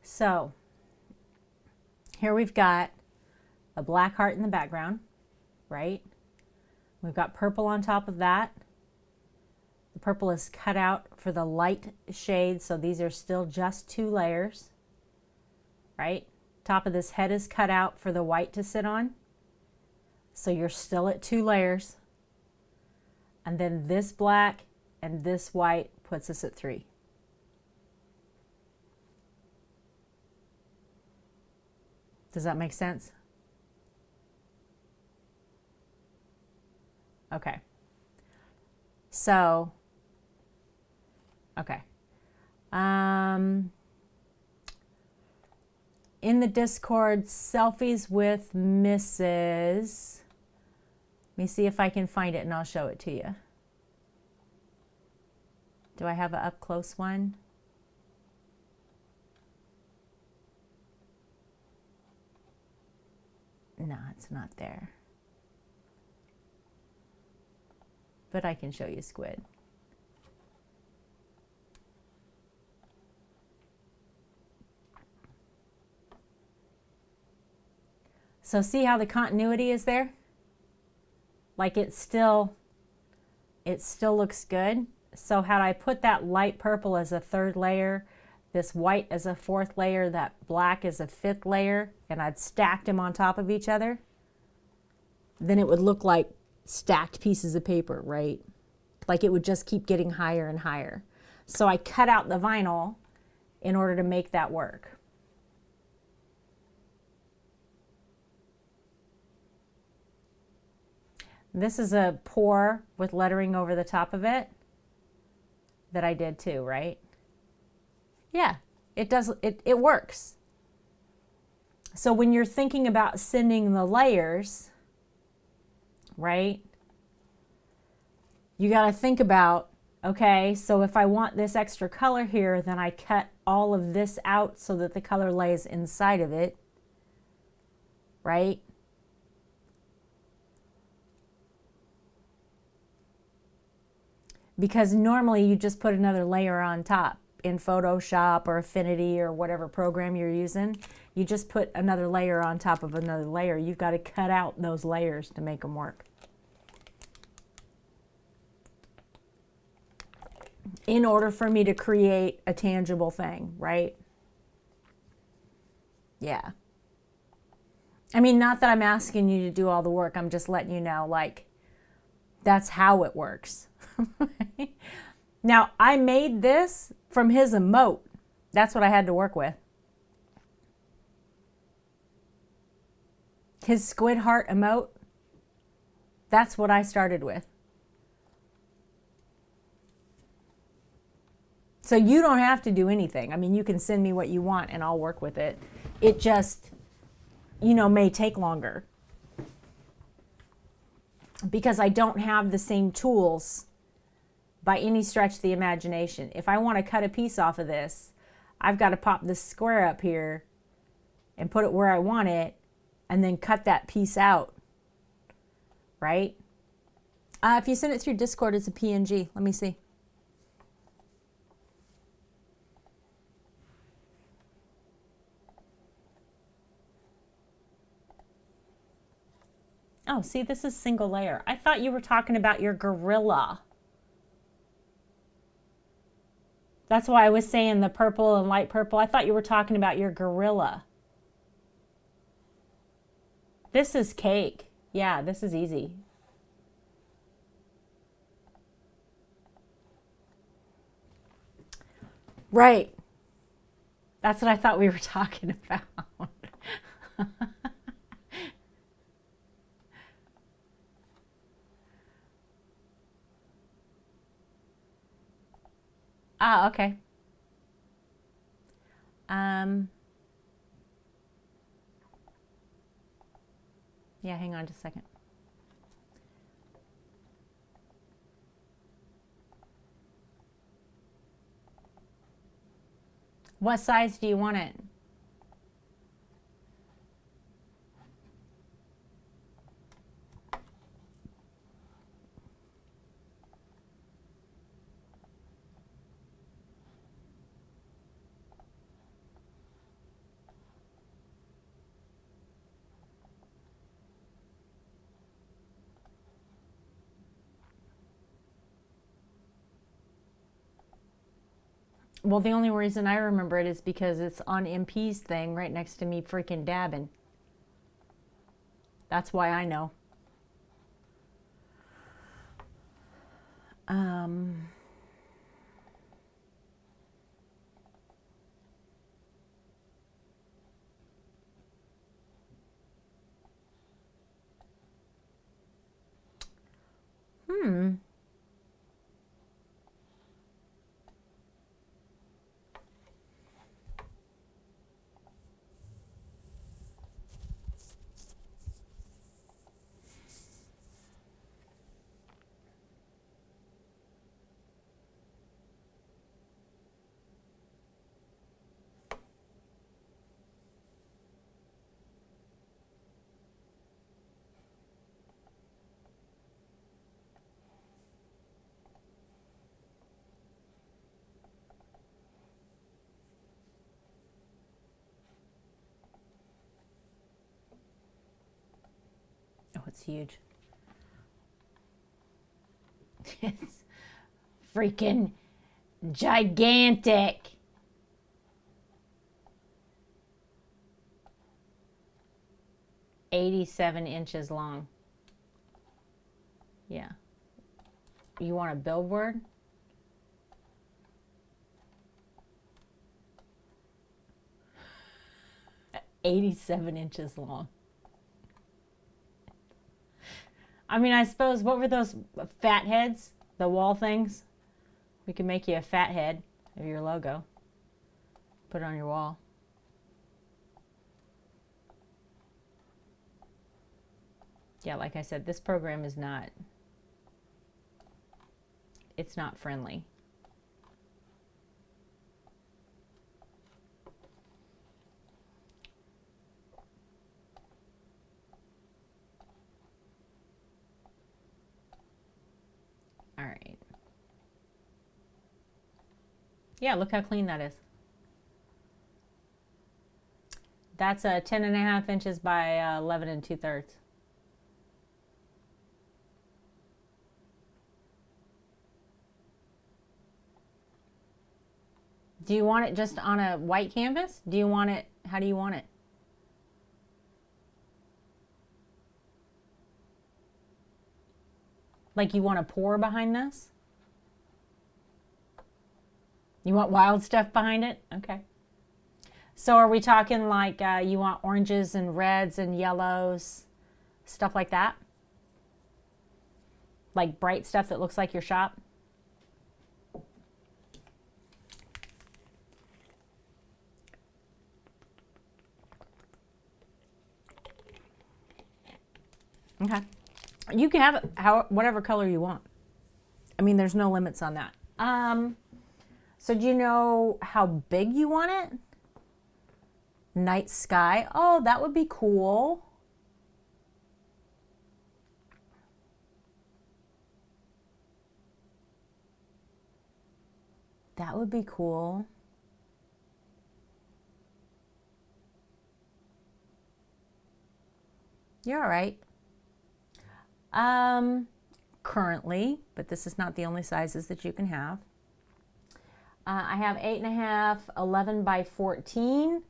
So here we've got a black heart in the background, right? We've got purple on top of that. The purple is cut out for the light shade, so these are still just 2 layers, right? Top of this head is cut out for the white to sit on, so you're still at 2 layers. And then this black and this white puts us at 3. Does that make sense? Okay. So, okay. In the Discord, selfies with Mrs. Let me see if I can find it and I'll show it to you. Do I have an up close one? No, it's not there. But I can show you squid. So see how the continuity is there? Like it still looks good. So had I put that light purple as a 3rd layer, this white as a 4th layer, that black as a 5th layer, and I'd stacked them on top of each other, then it would look like stacked pieces of paper, right? Like it would just keep getting higher and higher. So I cut out the vinyl in order to make that work. This is a pour with lettering over the top of it that I did too, right? Yeah, it does, it works. So when you're thinking about sending the layers, right, you got to think about, okay, so if I want this extra color here, then I cut all of this out so that the color lays inside of it, right? Because normally you just put another layer on top. In Photoshop or Affinity or whatever program you're using, you just put another layer on top of another layer. You've got to cut out those layers to make them work. In order for me to create a tangible thing, right? Yeah. I mean, not that I'm asking you to do all the work. I'm just letting you know, like, that's how it works. Now, I made this from his emote. That's what I had to work with. His squid heart emote, that's what I started with. So you don't have to do anything. I mean, you can send me what you want and I'll work with it. It just, you know, may take longer because I don't have the same tools by any stretch of the imagination. If I want to cut a piece off of this, I've got to pop this square up here and put it where I want it and then cut that piece out, right? If you send it through Discord, it's a PNG. Let me see. Oh, see, this is single layer. I thought you were talking about your gorilla. That's why I was saying the purple and light purple. I thought you were talking about your gorilla. This is cake. Yeah, this is easy. Right. That's what I thought we were talking about. Ah, okay. Yeah, hang on just a second. What size do you want it? Well, the only reason I remember it is because it's on MP's thing right next to me freaking dabbing. That's why I know. Oh, it's huge. It's freaking gigantic. $87 inches long. Yeah. You want a billboard? $87 inches long. I mean, I suppose, what were those fat heads? The wall things? We can make you a fat head of your logo. Put it on your wall. Yeah, like I said, this program is not, it's not friendly. All right. Yeah, look how clean that is. That's 10.5 inches by 11 2/3. Do you want it just on a white canvas? Do you want it, how do you want it? Like you want to pour behind this? You want wild stuff behind it? Okay. So are we talking like you want oranges and reds and yellows, stuff like that? Like bright stuff that looks like your shop? Okay. You can have it whatever color you want. I mean, there's no limits on that. So do you know how big you want it? Night sky. Oh, that would be cool. That would be cool. You're all right. Currently, but this is not the only sizes that you can have. I have 8.5, 11 by 14.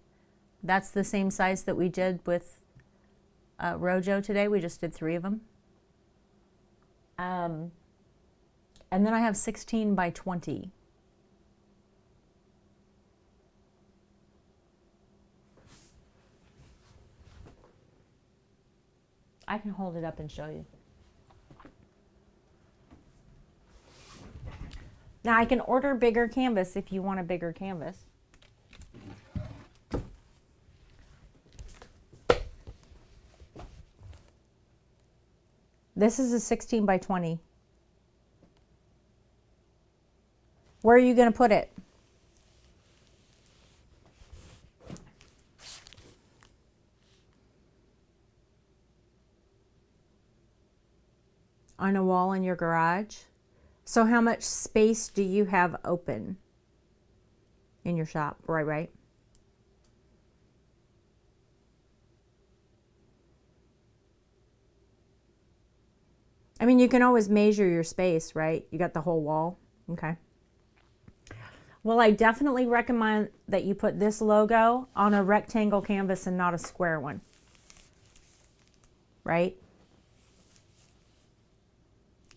That's the same size that we did with Rojo today. We just did 3 of them. And then I have 16 by 20. I can hold it up and show you. Now I can order bigger canvas if you want a bigger canvas. This is a 16 by 20. Where are you going to put it? On a wall in your garage? So how much space do you have open in your shop? Right. I mean, you can always measure your space, right? You got the whole wall. Okay. Well, I definitely recommend that you put this logo on a rectangle canvas and not a square one. Right?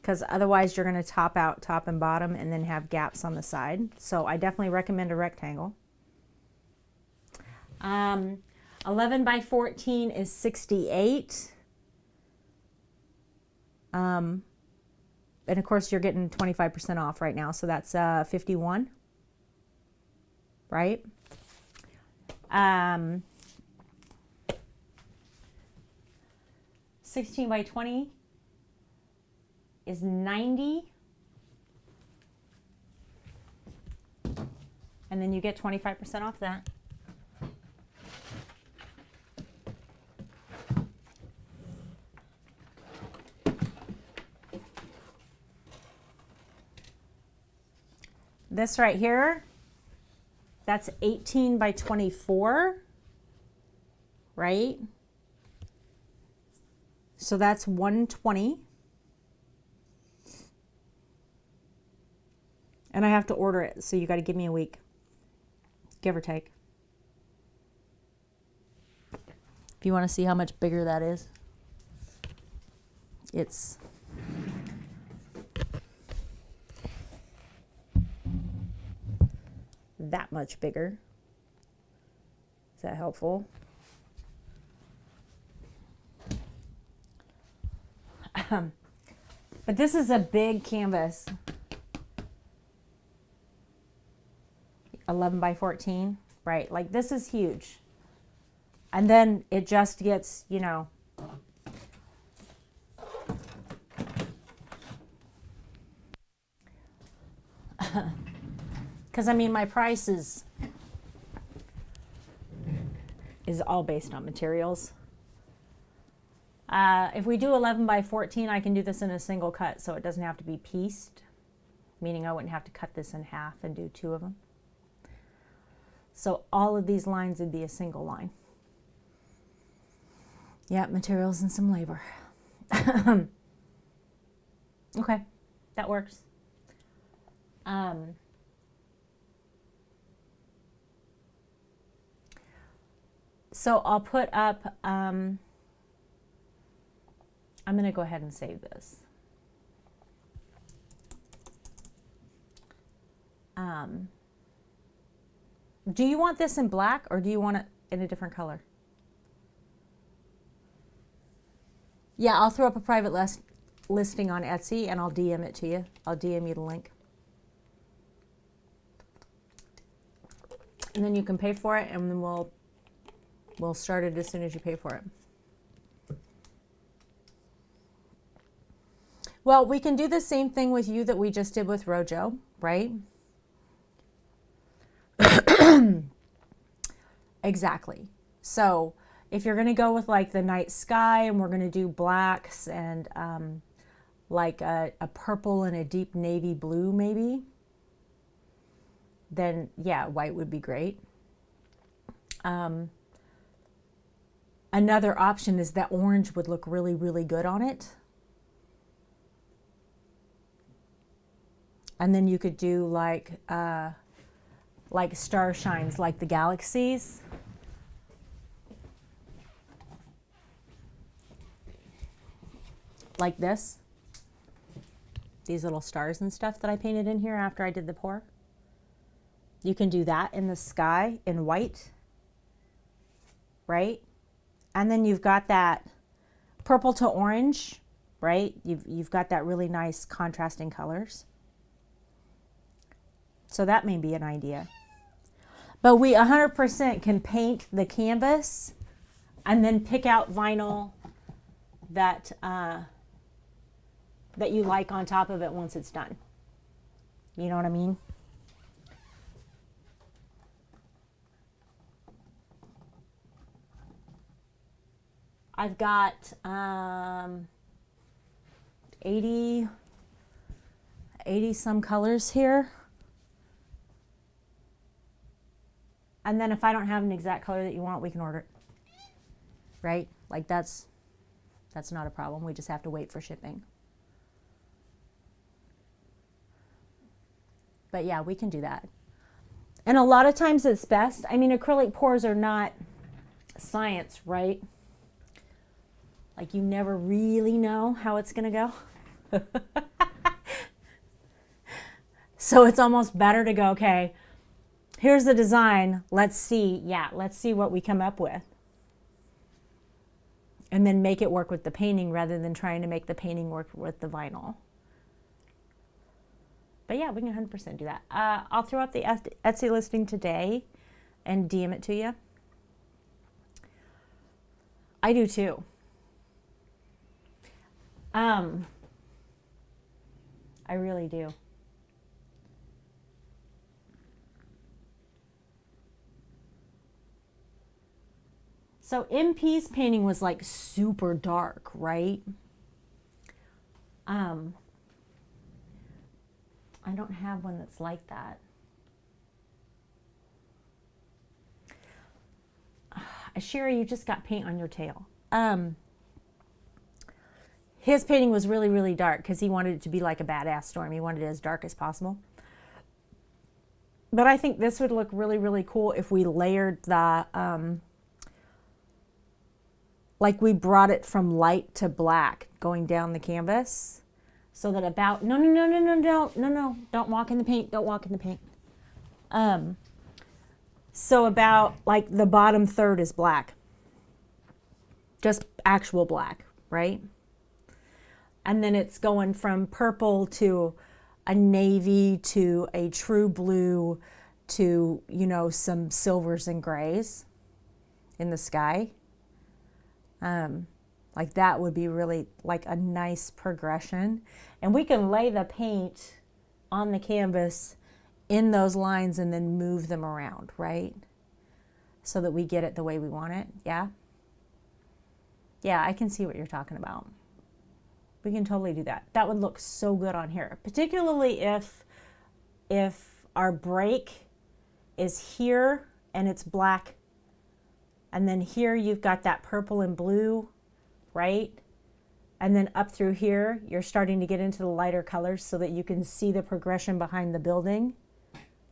Because otherwise you're going to top out top and bottom and then have gaps on the side. So I definitely recommend a rectangle. 11 by 14 is 68. And of course you're getting 25% off right now. So that's 51. Right? 16 by 20 is 90. And then you get 25% off that. This right here, that's 18 by 24, right? So that's 120. And I have to order it, so you got to give me a week, give or take. If you want to see how much bigger that is, it's that much bigger. Is that helpful? But this is a big canvas. 11 by 14, right? Like this is huge. And then it just gets, you know, because I mean my price is all based on materials. If we do 11 by 14, I can do this in a single cut, so it doesn't have to be pieced, meaning I wouldn't have to cut this in half and do 2 of them. So all of these lines would be a single line. Yeah, materials and some labor. Okay, that works. So I'll put up, I'm going to go ahead and save this. Do you want this in black or do you want it in a different color? Yeah, I'll throw up a private listing on Etsy and I'll DM it to you. I'll DM you the link. And then you can pay for it and then we'll start it as soon as you pay for it. Well, we can do the same thing with you that we just did with Rojo, right? Exactly. So if you're going to go with like the night sky and we're going to do blacks and like a purple and a deep navy blue maybe, then yeah, white would be great. Another option is that orange would look really, really good on it. And then you could do like star shines, like the galaxies. Like this. These little stars and stuff that I painted in here after I did the pour. You can do that in the sky in white, right? And then you've got that purple to orange, right? You've got that really nice contrasting colors. So that may be an idea. But we 100% can paint the canvas and then pick out vinyl that that you like on top of it once it's done. You know what I mean? I've got 80 some colors here. And then if I don't have an exact color that you want, we can order it. Right? Like that's not a problem. We just have to wait for shipping. But yeah, we can do that. And a lot of times it's best. I mean, acrylic pours are not science, right? Like you never really know how it's going to go. So it's almost better to go, okay, here's the design. Let's see what we come up with. And then make it work with the painting rather than trying to make the painting work with the vinyl. But yeah, we can 100% do that. I'll throw up the Etsy listing today and DM it to you. I do too. I really do. So MP's painting was like super dark, right? I don't have one that's like that. Sherry, you just got paint on your tail. His painting was really, really dark because he wanted it to be like a badass storm. He wanted it as dark as possible. But I think this would look really, really cool if we layered the, like we brought it from light to black going down the canvas. So that about, no, don't walk in the paint, don't walk in the paint. So about like the bottom third is black. Just actual black, right? And then it's going from purple to a navy to a true blue to, you know, some silvers and grays in the sky. Like that would be really like a nice progression. And we can lay the paint on the canvas in those lines and then move them around, right? So that we get it the way we want it. Yeah? Yeah, I can see what you're talking about. We can totally do that. That would look so good on here, particularly if our break is here and it's black, and then here you've got that purple and blue, right? And then up through here, you're starting to get into the lighter colors so that you can see the progression behind the building.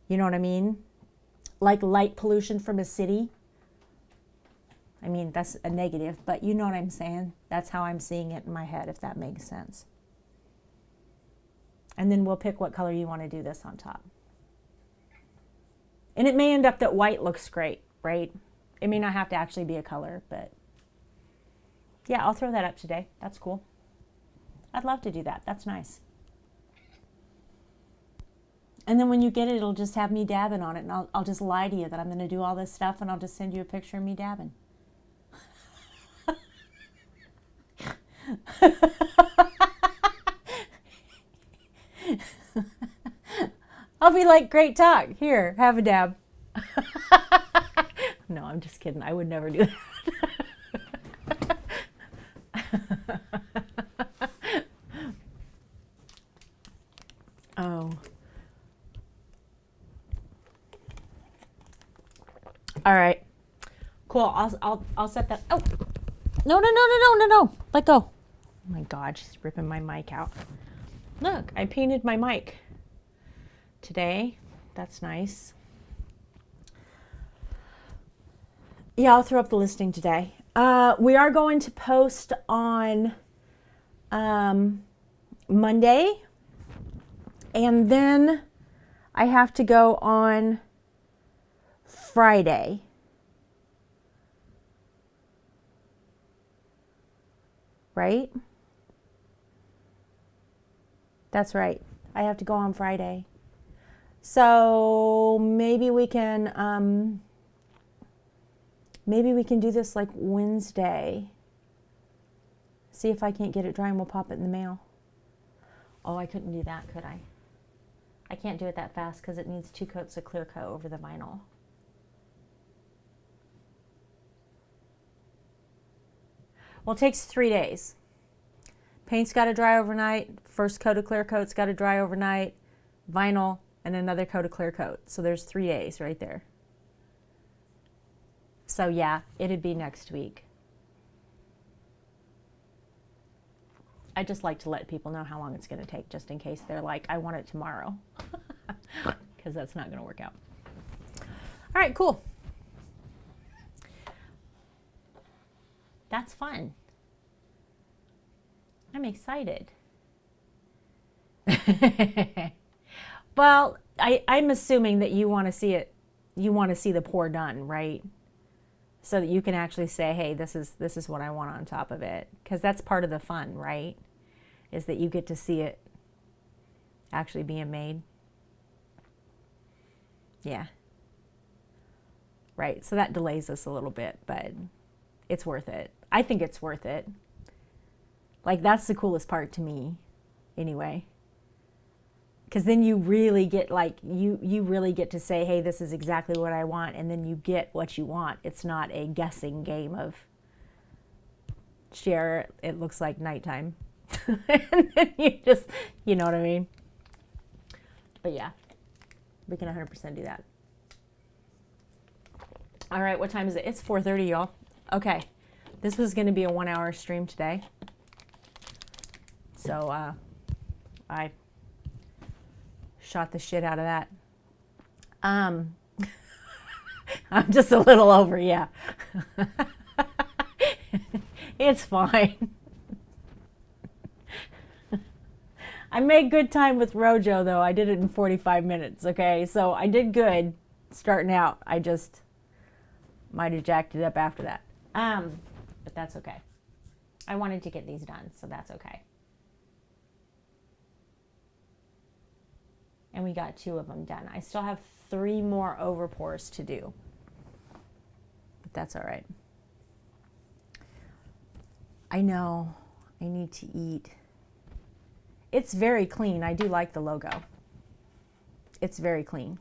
You know what I mean? Like light pollution from a city. I mean, that's a negative, but you know what I'm saying? That's how I'm seeing it in my head, if that makes sense. And then we'll pick what color you want to do this on top. And it may end up that white looks great, right? It may not have to actually be a color, but yeah, I'll throw that up today. That's cool. I'd love to do that. That's nice. And then when you get it, it'll just have me dabbing on it, and I'll just lie to you that I'm going to do all this stuff, and I'll just send you a picture of me dabbing. I'll be like, great talk. Here, have a dab. No, I'm just kidding. I would never do that. Oh. All right. Cool. I'll set that. Oh. No. Let go. Oh my God, she's ripping my mic out. Look, I painted my mic today. That's nice. Yeah, I'll throw up the listing today. We are going to post on Monday, and then I have to go on Friday. Right? That's right. I have to go on Friday. So maybe we can do this like Wednesday. See if I can't get it dry and we'll pop it in the mail. Oh, I couldn't do that, could I? I can't do it that fast because it needs 2 coats of clear coat over the vinyl. Well, it takes 3 days. Paint's got to dry overnight. First coat of clear coat's got to dry overnight. Vinyl and another coat of clear coat. So there's 3 days right there. So yeah, it'd be next week. I just like to let people know how long it's going to take just in case they're like, I want it tomorrow. Because that's not going to work out. All right, cool. That's fun. I'm excited. Well, I'm assuming that you want to see it, you want to see the pour done, right? So that you can actually say, hey, this is what I want on top of it. Because that's part of the fun, right? Is that you get to see it actually being made. Yeah. Right, so that delays us a little bit, but it's worth it. I think it's worth it. Like, that's the coolest part to me, anyway. Because then you really get, like, you really get to say, hey, this is exactly what I want, and then you get what you want. It's not a guessing game of, share, it looks like nighttime. And then you just, you know what I mean? But yeah, we can 100% do that. All right, what time is it? It's 4:30, y'all. Okay, this was going to be a 1-hour stream today. So I shot the shit out of that. I'm just a little over, yeah. It's fine. I made good time with Rojo, though. I did it in 45 minutes, okay? So I did good starting out. I just might have jacked it up after that. But that's okay. I wanted to get these done, so that's okay. And we got 2 of them done. I still have 3 more overpours to do. But that's all right. I know. I need to eat. It's very clean. I do like the logo. It's very clean.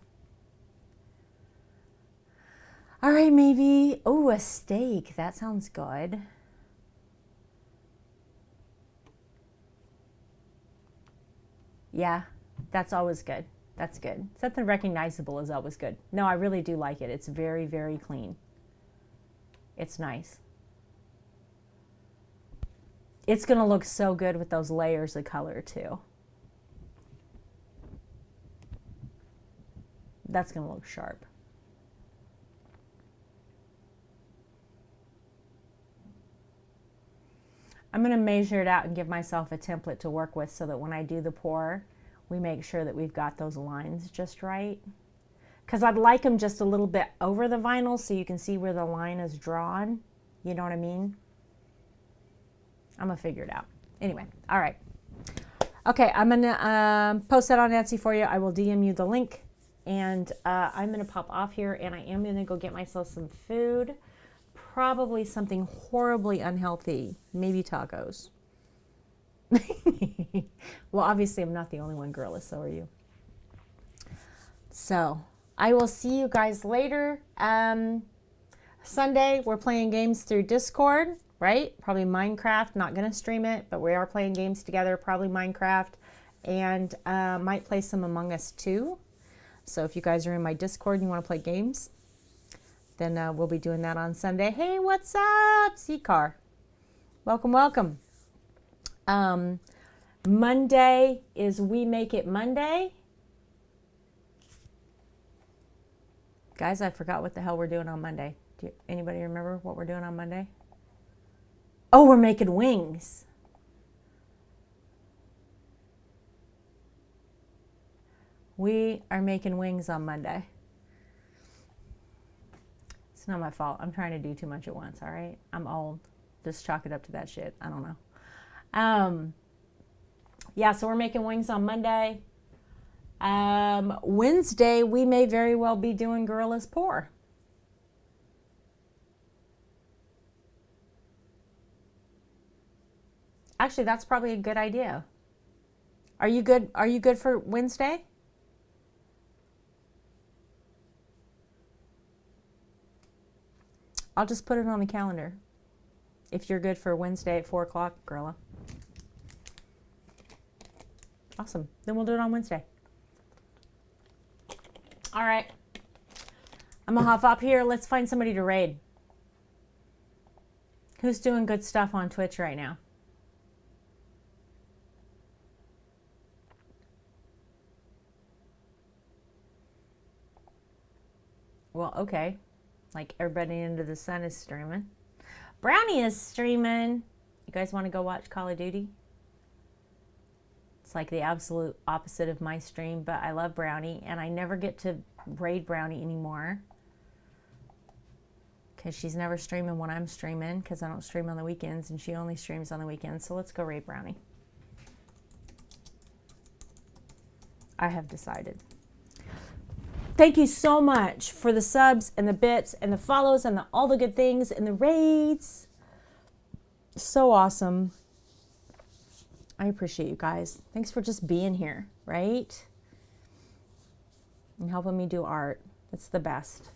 All right, maybe. Oh, a steak. That sounds good. Yeah, that's always good. That's good. Something recognizable is always good. No, I really do like it. It's very, very clean. It's nice. It's going to look so good with those layers of color, too. That's going to look sharp. I'm going to measure it out and give myself a template to work with so that when I do the pour, we make sure that we've got those lines just right. Because I'd like them just a little bit over the vinyl so you can see where the line is drawn. You know what I mean? I'm going to figure it out. Anyway, all right. Okay, I'm going to post that on Etsy for you. I will DM you the link. And I'm going to pop off here, and I am going to go get myself some food. Probably something horribly unhealthy. Maybe tacos. Well, obviously, I'm not the only one, girl. So are you. So I will see you guys later. Sunday, we're playing games through Discord, right? Probably Minecraft. Not going to stream it, but we are playing games together, probably Minecraft. And might play some Among Us too. So if you guys are in my Discord and you want to play games, then we'll be doing that on Sunday. Hey, what's up, C-Car? Welcome, welcome. Monday is We Make It Monday. Guys, I forgot what the hell we're doing on Monday. Anybody remember what we're doing on Monday? Oh, we're making wings. We are making wings on Monday. It's not my fault. I'm trying to do too much at once, all right? I'm old. Just chalk it up to that shit. I don't know. Yeah, so we're making wings on Monday. Wednesday, we may very well be doing Gorilla's Pour. Actually, that's probably a good idea. Are you good? Are you good for Wednesday? I'll just put it on the calendar. If you're good for Wednesday at 4 o'clock, Gorilla. Awesome. Then we'll do it on Wednesday. All right. I'm going to hop up here. Let's find somebody to raid. Who's doing good stuff on Twitch right now? Well, okay. Like everybody under the sun is streaming. Brownie is streaming. You guys want to go watch Call of Duty? It's like the absolute opposite of my stream, but I love Brownie, and I never get to raid Brownie anymore because she's never streaming when I'm streaming because I don't stream on the weekends, and she only streams on the weekends. So let's go raid Brownie. I have decided. Thank you so much for the subs and the bits and the follows and all the good things and the raids. So awesome. I appreciate you guys. Thanks for just being here, right? And helping me do art. It's the best.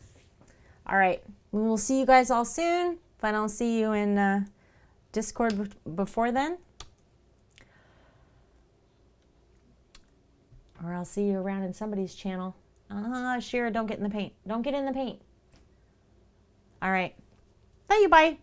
All right. We will see you guys all soon. If I don't see you in Discord before then. Or I'll see you around in somebody's channel. Shira, don't get in the paint. Don't get in the paint. All right. Love you. Bye.